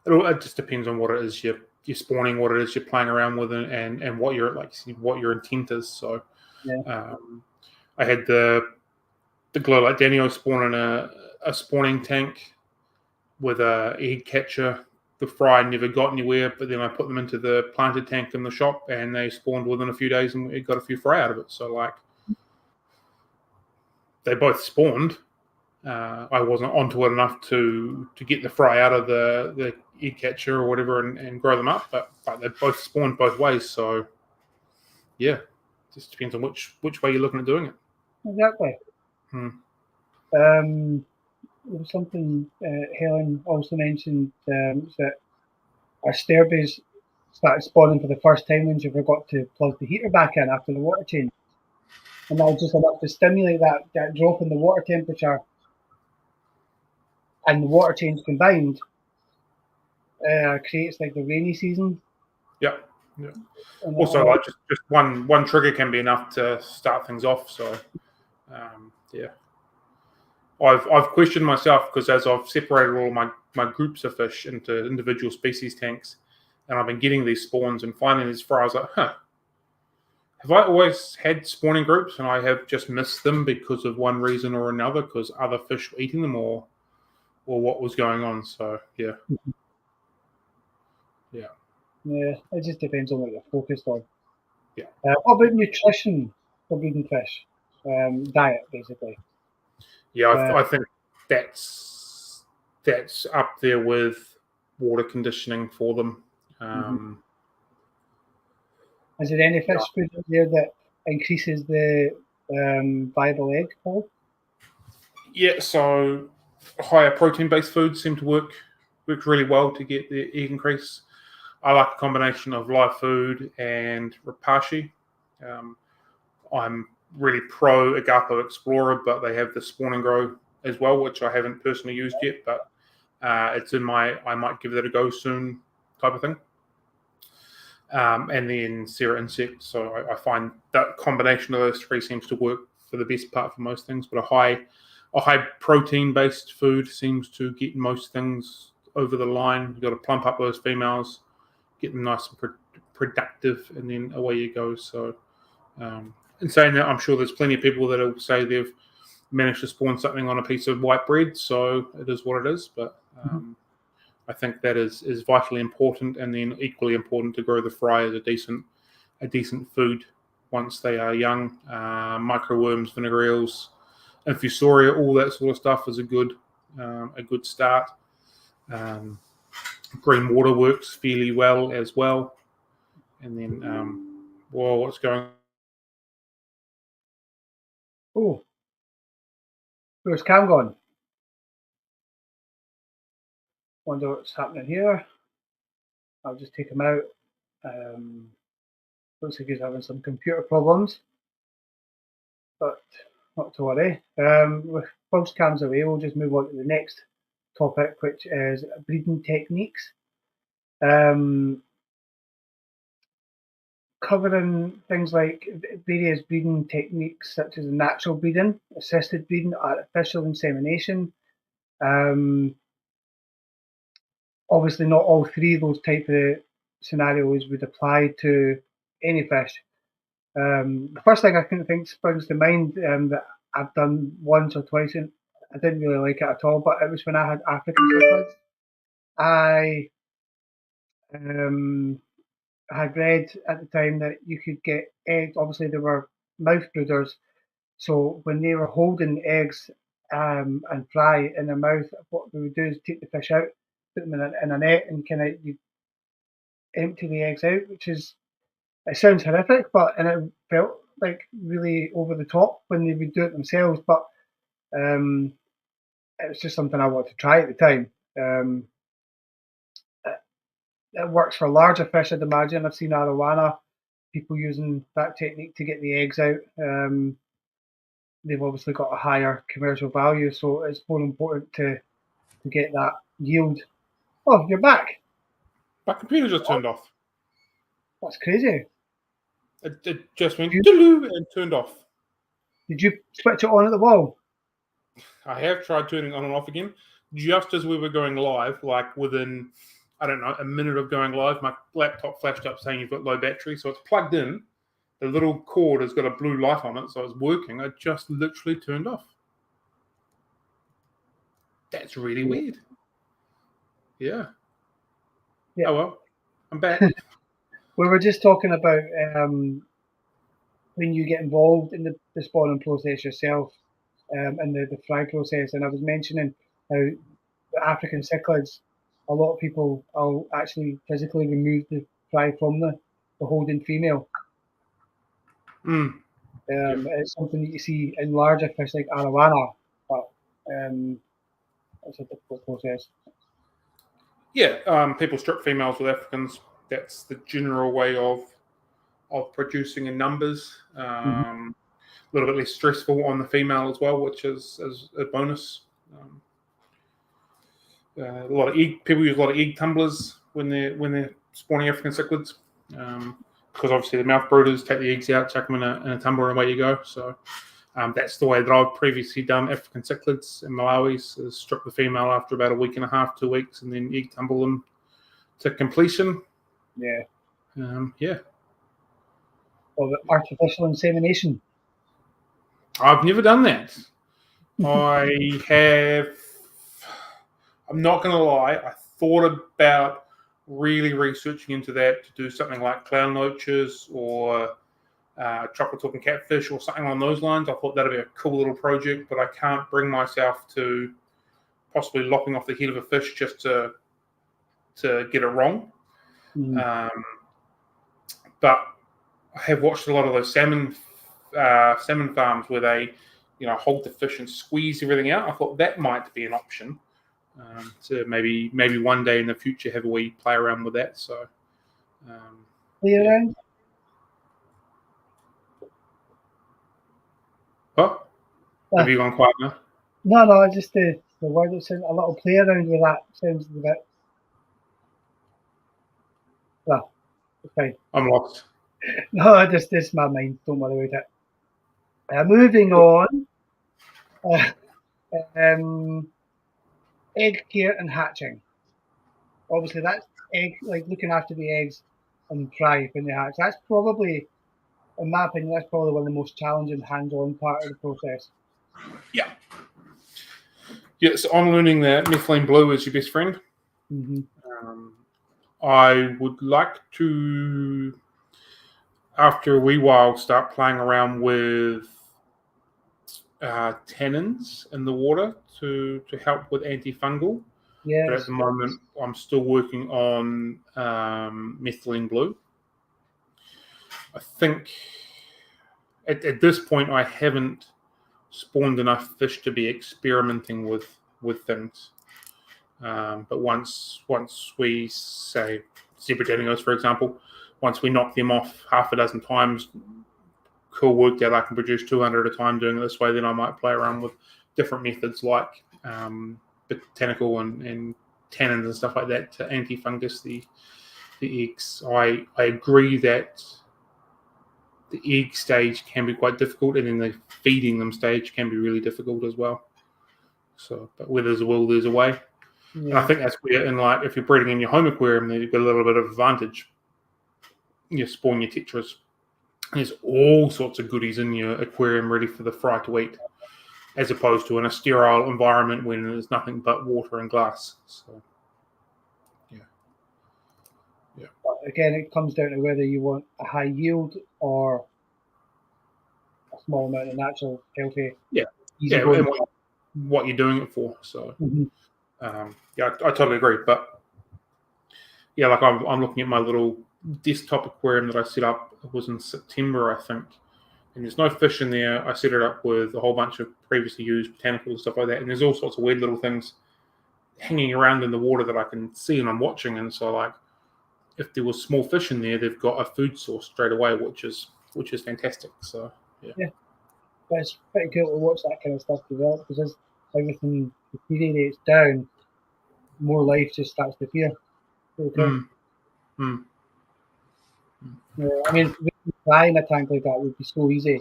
it just depends on what it is you're spawning, what it is you're playing around with, and what your intent is. So, I had the glow light Danio spawn in a spawning tank with a egg catcher. The fry never got anywhere, but then I put them into the planted tank in the shop, and they spawned within a few days, and we got a few fry out of it. So, like, they both spawned. I wasn't onto it enough to get the fry out of the egg catcher or whatever and grow them up, but they both spawned both ways. So, yeah, just depends on which way you're looking at doing it. Exactly. There was something Helen also mentioned that our sterbies started spawning for the first time when she forgot to plug the heater back in after the water change. And that was just enough to stimulate that drop in the water temperature and the water change combined creates like the rainy season. Yeah. Also, like just one trigger can be enough to start things off. So, I've questioned myself because as I've separated all my groups of fish into individual species tanks, and I've been getting these spawns and finding these fry, I was like, have I always had spawning groups and I have just missed them because of one reason or another, because other fish were eating them or what was going on? So, yeah. Yeah, it just depends on what you're focused on. Yeah. What about nutrition for breeding fish? Diet, basically. Yeah, I think that's up there with water conditioning for them. Is there any fish food out there that increases the viable egg, Paul? Yeah, so higher protein-based foods seem to work works really well to get the egg increase. I like a combination of live food and rapashi. I'm really pro Agapo Explorer, but they have the Spawn and Grow as well, which I haven't personally used yet, but it's in I might give that a go soon type of thing. And then Sarah Insect. So I find that combination of those three seems to work for the best part for most things, but a high protein based food seems to get most things over the line. You've got to plump up those females, get them nice and productive, and then away you go. So in saying that, I'm sure there's plenty of people that will say they've managed to spawn something on a piece of white bread, so it is what it is. But I think that is vitally important, and then equally important to grow the fry as a decent food once they are young. Microworms, vinegar eels, infusoria, all that sort of stuff is a good start. Green water works fairly well as well. And then, what's going on? Oh, where's Cam gone? Wonder what's happening here. I'll just take him out. Looks like he's having some computer problems, but not to worry. Whilst Cam's away, we'll just move on to the next topic, which is breeding techniques. Covering things like various breeding techniques such as natural breeding, assisted breeding, artificial insemination. Obviously, not all three of those type of scenarios would apply to any fish. The first thing I can think springs to mind that I've done once or twice, and I didn't really like it at all, but it was when I had African cichlids. I had read at the time that you could get eggs. Obviously, they were mouth brooders, so when they were holding eggs and fry in their mouth, what we would do is take the fish out, put them in a net, and kind of you empty the eggs out, which is, it sounds horrific, and it felt like really over the top when they would do it themselves. But it was just something I wanted to try at the time. It works for larger fish, I'd imagine. I've seen arowana, people using that technique to get the eggs out. They've obviously got a higher commercial value, so it's more important to get that yield. Oh, you're back. My computer just turned off. That's crazy. It just went and turned off. Did you switch it on at the wall? I have tried turning it on and off again. Just as we were going live, like within, I don't know, a minute of going live, my laptop flashed up saying you've got low battery. So it's plugged in. The little cord has got a blue light on it, so it's working. I just literally turned off. That's really weird. Yeah. Oh, well. I'm back. We were just talking about when you get involved in the spawning process yourself and the fry process. And I was mentioning how the African cichlids, a lot of people will actually physically remove the fry from the holding female. It's something that you see in larger fish like arowana, but it's a difficult process. Yeah, people strip females with Africans. That's the general way of producing in numbers. A little bit less stressful on the female as well, which is a bonus. A lot of people use a lot of egg tumblers when they're spawning African cichlids, because obviously the mouth brooders take the eggs out, chuck them in a tumbler, and away you go. So that's the way that I've previously done African cichlids in Malawi's, is strip the female after about a week and a half, 2 weeks, and then egg tumble them to completion. Yeah. Yeah. Or the artificial insemination. I've never done that. I'm not going to lie, I thought about really researching into that to do something like clown loaches or chocolate talking catfish or something along those lines. I thought that'd be a cool little project, but I can't bring myself to possibly lopping off the head of a fish just to get it wrong. But I have watched a lot of those salmon farms where they, hold the fish and squeeze everything out. I thought that might be an option. to maybe one day in the future have a wee play around with that. So, play around. What? Have you gone quiet now? No, just the word that says a little play around with that sounds a bit. Well, okay. I'm lost. No, just my mind. Don't worry about it. Moving on. Egg care and hatching. Obviously, that's egg, like looking after the eggs and fry when they hatch. That's probably, in my opinion, that's probably one of the most challenging hands-on part of the process. Yeah. Yeah, so I'm learning that methylene blue is your best friend. Mm-hmm. I would like to, after a wee while, start playing around with tannins in the water to help with antifungal. Yes. But at the moment, I'm still working on methylene blue. I think at this point, I haven't spawned enough fish to be experimenting with things. But once we say zebra dingoes, for example, once we knock them off half a dozen times, cool work that I can produce 200 at a time doing it this way, then I might play around with different methods like botanical and tannins and stuff like that to anti-fungus the eggs. I agree that the egg stage can be quite difficult, and then the feeding them stage can be really difficult as well. So, but where there's a will, there's a way. Yeah. And I think that's where, like, if you're breeding in your home aquarium, then you've got a little bit of advantage. You spawn your tetras. There's all sorts of goodies in your aquarium ready for the fry to eat, as opposed to in a sterile environment when there's nothing but water and glass. So, yeah. But again, it comes down to whether you want a high yield or a small amount of natural, healthy, easy going. And what you're doing it for. So, I totally agree. But yeah, like I'm looking at my little desktop aquarium that I set up. It was in September, I think, and there's no fish in there. I set it up with a whole bunch of previously used botanicals and stuff like that, and there's all sorts of weird little things hanging around in the water that I can see and I'm watching. And so, like, if there was small fish in there, they've got a food source straight away, which is fantastic. So yeah. But it's pretty cool to watch that kind of stuff develop, because as everything deteriorates down, more life just starts to appear. I mean, frying a tank like that would be so easy,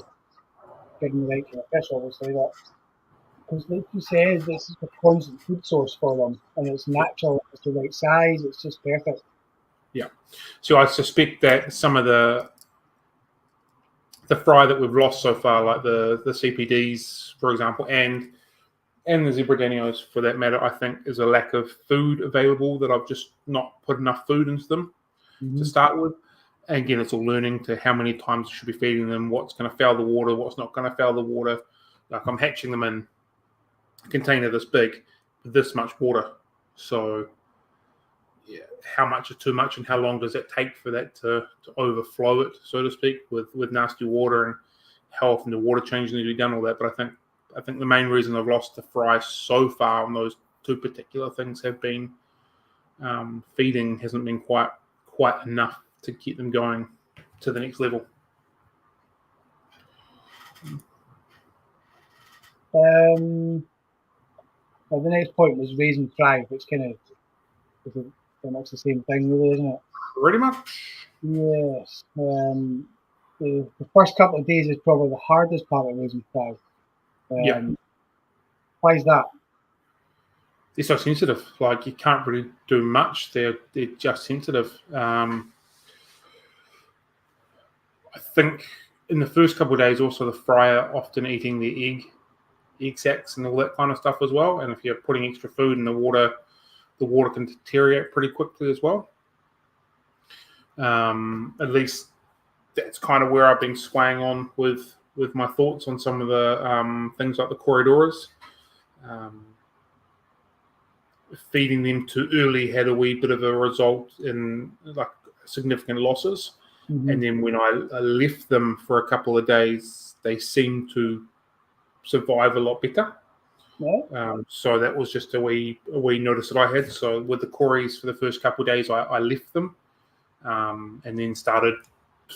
getting the right kind of fish, obviously. Because, like you said, this is a constant food source for them, and it's natural, it's the right size, it's just perfect. Yeah. So I suspect that some of the fry that we've lost so far, like the CPDs, for example, and the zebra dingoes, for that matter, I think is a lack of food available, that I've just not put enough food into them to start with. And again, it's all learning to how many times you should be feeding them, what's going to foul the water, what's not going to foul the water. Like, I'm hatching them in a container this big, with this much water. So, yeah, how much is too much, and how long does it take for that to overflow it, so to speak, with nasty water, and how often the water change needs to be done, all that. But I think the main reason I've lost the fry so far on those two particular things have been feeding hasn't been quite enough to get them going to the next level. Well, the next point was raising fry, which kind of pretty much the same thing, really, isn't it? Pretty much. Yes. The first couple of days is probably the hardest part of raising fry. Why is that? They're so sensitive. Like, you can't really do much. They're just sensitive. I think in the first couple of days, also the fry are often eating the egg sacs and all that kind of stuff as well. And if you're putting extra food in the water can deteriorate pretty quickly as well. At least that's kind of where I've been swaying on with my thoughts on some of the things like the corridors. Feeding them too early had a wee bit of a result in, like, significant losses. And then when I left them for a couple of days, they seemed to survive a lot better. Yeah. So that was just a wee notice that I had. So with the cories for the first couple of days, I left them, and then started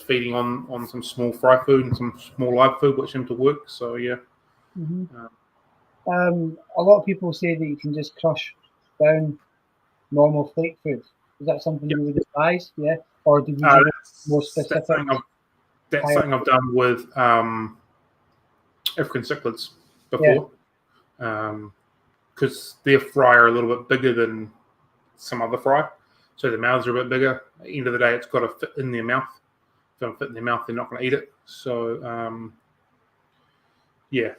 feeding on some small fry food and some small live food, which seemed to work. So yeah. Mm-hmm. A lot of people say that you can just crush down normal flake food. Is that something you would advise? Yeah, or do you want more specific? That's something I've done with African cichlids before, because their fry are a little bit bigger than some other fry, so the mouths are a bit bigger. At the end of the day, it's got to fit in their mouth. If it don't fit in their mouth, they're not going to eat it. So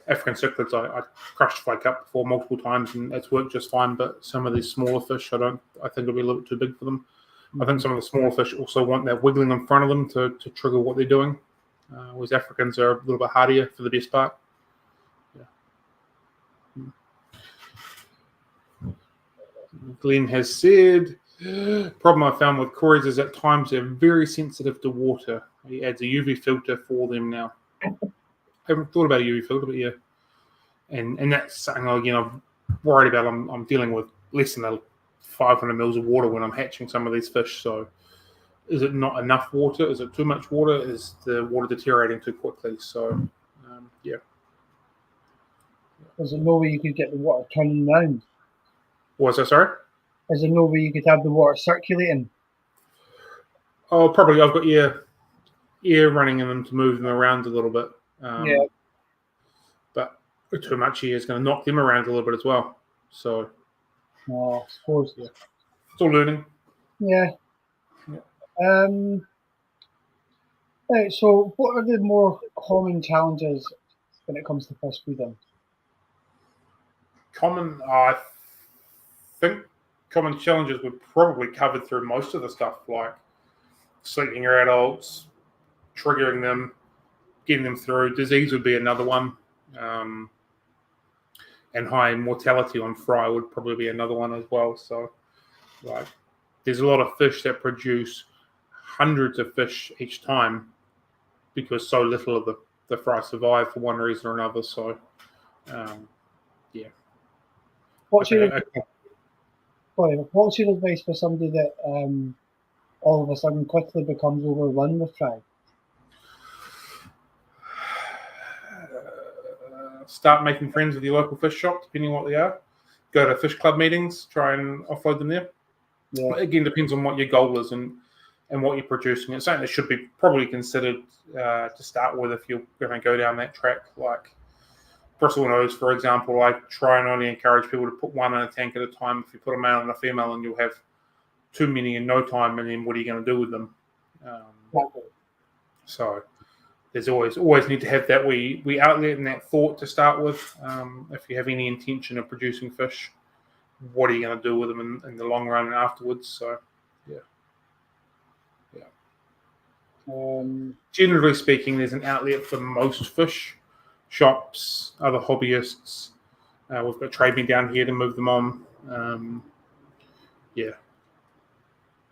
African cichlids I crushed flake up before multiple times, and it's worked just fine. But some of these smaller fish, I think it'll be a little bit too big for them. I think some of the smaller fish also want that wiggling in front of them to trigger what they're doing. Whereas Africans are a little bit hardier for the best part. Glenn has said, problem I found with cories is at times they're very sensitive to water. He adds a UV filter for them now. I haven't thought about a UV filter, but yeah. And that's something, again, I'm worried about. I'm dealing with less than 500 mils of water when I'm hatching some of these fish. So is it not enough water? Is it too much water? Is the water deteriorating too quickly? So, yeah. Is there no way you could get the water turning round? What was that, sorry? Is there no way you could have the water circulating? Oh, probably. I've got air running in them to move them around a little bit. But too much air is going to knock them around a little bit as well. So, I suppose. Yeah. It's all learning. Yeah. Right, so what are the more common challenges when it comes to fish feeding? I think common challenges we've probably covered through most of the stuff, like sleeping your adults, triggering them, getting them through. Disease would be another one. And high mortality on fry would probably be another one as well. So, like, there's a lot of fish that produce hundreds of fish each time because so little of the fry survive for one reason or another. So, yeah. What's your advice for somebody that all of a sudden quickly becomes overrun with fry? Start making friends with your local fish shop, depending on what they are. Go to fish club meetings, try and offload them there. Yeah. Again, depends on what your goal is and what you're producing. It's something that should be probably considered to start with if you're going to go down that track. Like bristlenose, for example, I try and only encourage people to put one in a tank at a time. If you put a male and a female, and you'll have too many in no time, and then what are you going to do with them? So there's always need to have that we outlet and that thought to start with. If you have any intention of producing fish, what are you going to do with them in the long run and afterwards? So, yeah. Generally speaking, there's an outlet for most fish shops, other hobbyists. We've got tradesmen down here to move them on.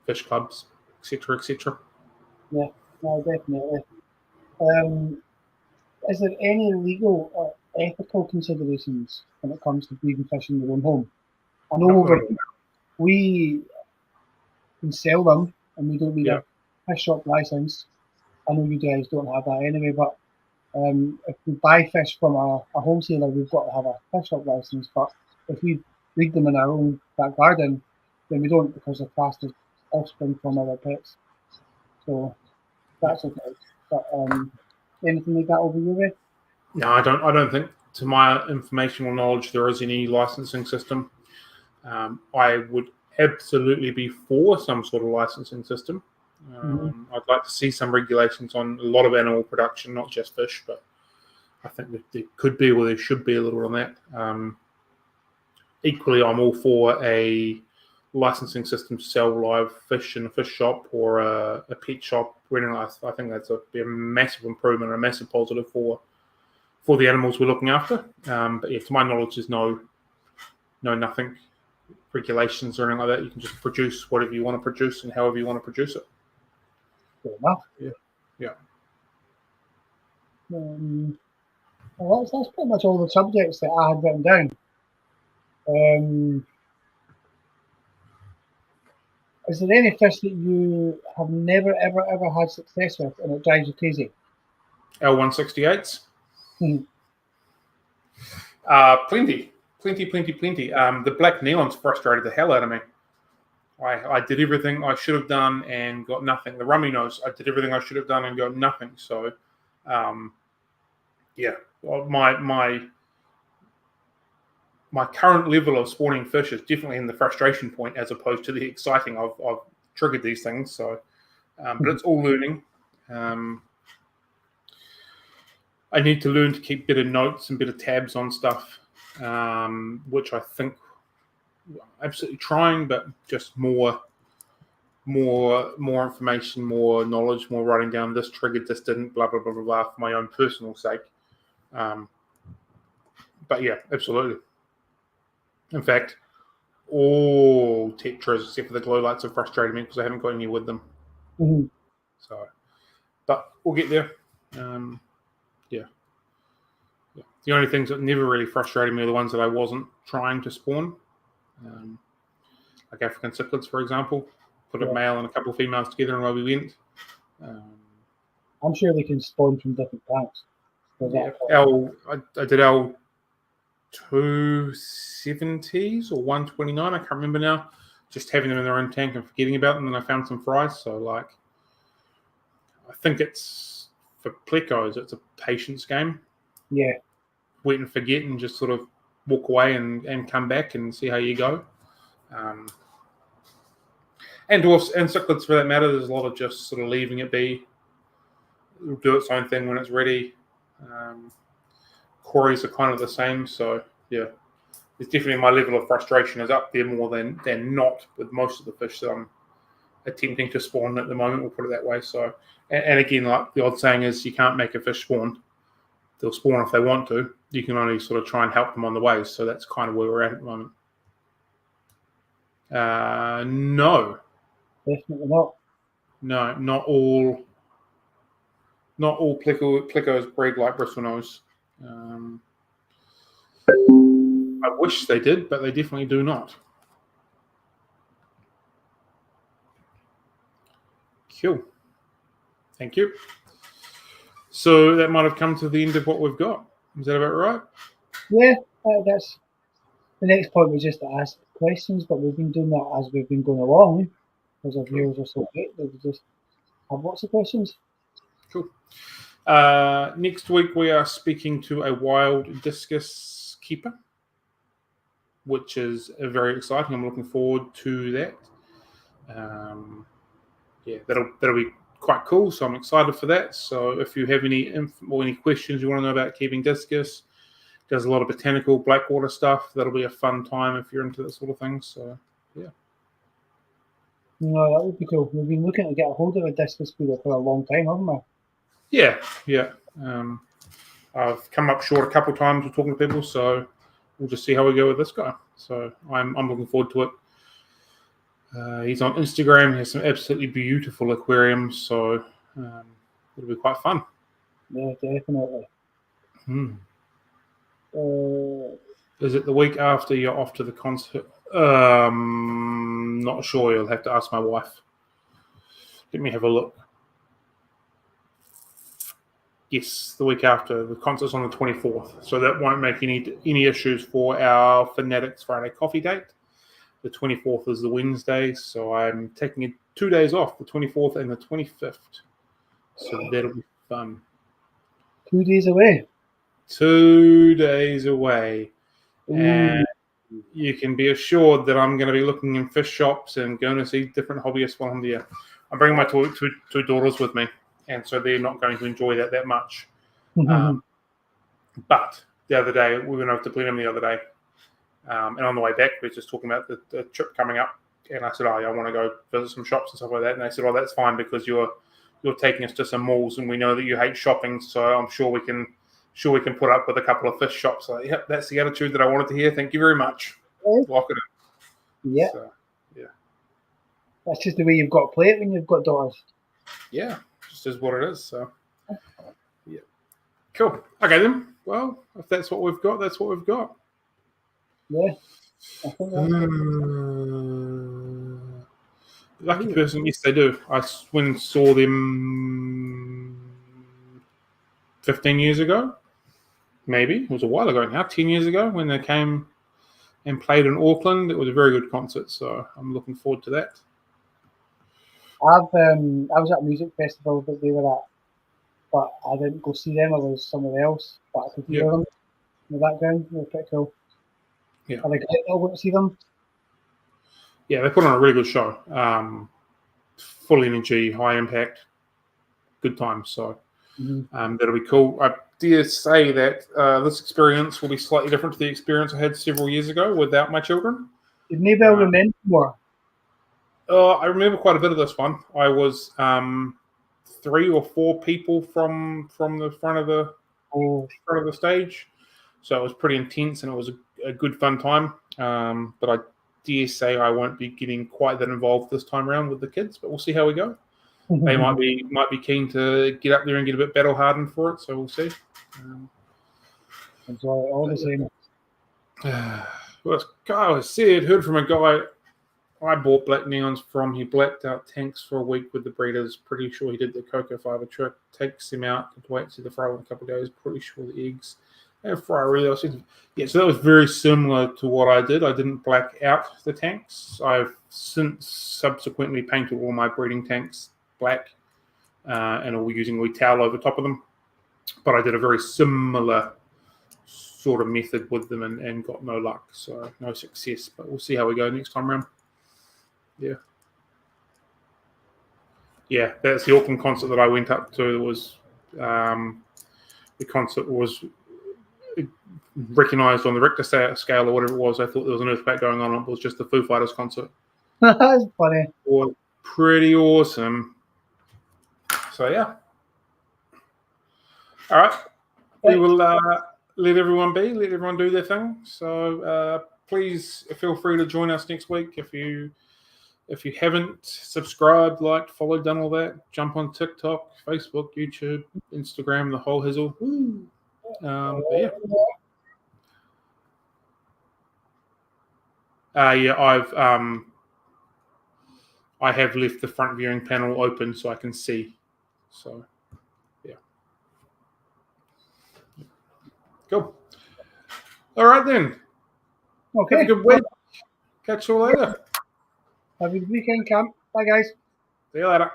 Fish clubs, etc., etc. Yeah, no, definitely. Is there any legal or ethical considerations when it comes to breeding fish in your own home? I know we can sell them and we don't need a fish shop license. I know you guys don't have that anyway, but if we buy fish from a wholesaler, we've got to have a fish shop license. But if we breed them in our own back garden, then we don't, because they're classed as offspring from our pets. So that's okay. But anything like that over your way? No, I don't think, to my informational knowledge, there is any licensing system. I would absolutely be for some sort of licensing system. I'd like to see some regulations on a lot of animal production, not just fish, but I think that there could be, or there should be, a little on that. Equally, I'm all for a licensing system to sell live fish in a fish shop or a pet shop. I think that's be a massive improvement and a massive positive for the animals we're looking after. But yeah, to my knowledge, there's nothing, regulations or anything like that. You can just produce whatever you want to produce and however you want to produce it. Fair enough. Yeah. Well, that's pretty much all the subjects that I had written down. Is there any fish that you have never, ever, ever had success with and it drives you crazy? L168s? Hmm. Plenty. The black neons frustrated the hell out of me. I did everything I should have done and got nothing. The rummy nose, I did everything I should have done and got nothing. So, yeah, well, my current level of spawning fish is definitely in the frustration point as opposed to the exciting. I've triggered these things, so but it's all learning. I need to learn to keep better notes and better tabs on stuff, which I think I'm absolutely trying, but just more information, more knowledge, more writing down. This triggered, this didn't, blah blah blah blah blah, for my own personal sake. But yeah, absolutely. In fact, all tetras except for the glow lights have frustrated me because I haven't got any with them. Mm-hmm. So, but we'll get there. Yeah. The only things that never really frustrated me are the ones that I wasn't trying to spawn, like African cichlids, for example. Put a male and a couple of females together, and away we went. I'm sure they can spawn from different tanks. Yeah, I did L270s or 129. I can't remember now. Just having them in their own tank and forgetting about them, and I found some fries. So, like, I think it's for plecos. It's a patience game. Yeah. Wait and forget, and just sort of walk away and come back and see how you go. And dwarfs and cichlids, for that matter, there's a lot of just sort of leaving it be. It'll do its own thing when it's ready. Quarries are kind of the same, so yeah, it's definitely my level of frustration is up there more than not with most of the fish that I'm attempting to spawn at the moment. We'll put it that way. So, and again, like the old saying is, you can't make a fish spawn. They'll spawn if they want to. You can only sort of try and help them on the way. So that's kind of where we're at the moment. No. Definitely not. No, not all plecos breed like bristlenose. I wish they did, but they definitely do not. Cool. Thank you. So that might have come to the end of what we've got. Is that about right? Yeah, that's the next point was just to ask questions, but we've been doing that as we've been going along. Because our viewers are so great, they just have lots of questions. Cool. Next week we are speaking to a wild discus keeper, which is very exciting. I'm looking forward to that. Yeah, that'll be quite cool. So I'm excited for that. So if you have any any questions you want to know about keeping discus, does a lot of botanical blackwater stuff. That'll be a fun time if you're into that sort of thing. So yeah. No, that would be cool. We've been looking to get a hold of a discus feeder for a long time, haven't we? Yeah. I've come up short a couple of times with talking to people, so we'll just see how we go with this guy. So I'm looking forward to it. He's on Instagram. He has some absolutely beautiful aquariums, so it'll be quite fun. Yeah, definitely. Is it the week after you're off to the concert? Not sure. You'll have to ask my wife. Let me have a look. Yes, the week after. The concert's on the 24th, so that won't make any issues for our Fanatics Friday coffee date. The 24th is the Wednesday, so I'm taking 2 days off, the 24th and the 25th. So that'll be fun. 2 days away. 2 days away. Ooh. And you can be assured that I'm going to be looking in fish shops and going to see different hobbyists while I'm there. I'm bringing my two daughters with me, and so they're not going to enjoy that much. But the other day, we went over to Blenheim the other day, and on the way back, we were just talking about the trip coming up. And I said, I want to go visit some shops and stuff like that. And they said, that's fine because you're taking us to some malls, and we know that you hate shopping, so I'm sure we can put up with a couple of fish shops. So, yep, that's the attitude that I wanted to hear. Thank you very much. Lock it in. Yeah. So, yeah. That's just the way you've got to play it when you've got daughters. Yeah, just is what it is. So, yeah. Cool. Okay, then. Well, if that's what we've got, that's what we've got. Yeah. I think that's lucky person, yes, they do. I went and saw them 15 years ago. Maybe. It was a while ago now, 10 years ago, when they came and played in Auckland. It was a very good concert, so I'm looking forward to that. I was at a music festival that they were at, but I didn't go see them. I was somewhere else, but I could hear them in the background. They were pretty cool. Yeah. Are they great to go to see them? Yeah, they put on a really good show. Full energy, high impact, good time. So that'll be cool. I dare say that this experience will be slightly different to the experience I had several years ago without my children. You'd maybe remember more. I remember quite a bit of this one. I was 3 or 4 people from the front of the stage, so it was pretty intense and it was a good fun time. But I dare say I won't be getting quite that involved this time around with the kids. But we'll see how we go. They might be keen to get up there and get a bit battle hardened for it, so we'll see. Enjoy it all the same. Well, I said, heard from a guy I bought black neons from. He blacked out tanks for a week with the breeders. Pretty sure he did the cocoa fiber trick. Takes him out to wait to the fry in a couple of days. Pretty sure the eggs and fry really. Yeah, so that was very similar to what I did. I didn't black out the tanks. I've since subsequently painted all my breeding tanks black, and all using a wee towel over top of them. But I did a very similar sort of method with them and got no luck, so no success. But we'll see how we go next time around. Yeah, that's the Auckland concert that I went up to. Was the concert was recognised on the Richter scale or whatever it was. I thought there was an earthquake going on. It was just the Foo Fighters concert. That's funny. Was pretty awesome. So yeah. All right, we will let everyone be. Let everyone do their thing. So please feel free to join us next week if you haven't subscribed, liked, followed, done all that. Jump on TikTok, Facebook, YouTube, Instagram, the whole hizzle. Yeah. I have left the front viewing panel open so I can see. So, yeah. Cool. All right then. Okay. Have a good week. Catch you later. Have a good weekend, Camp. Bye, guys. See you later.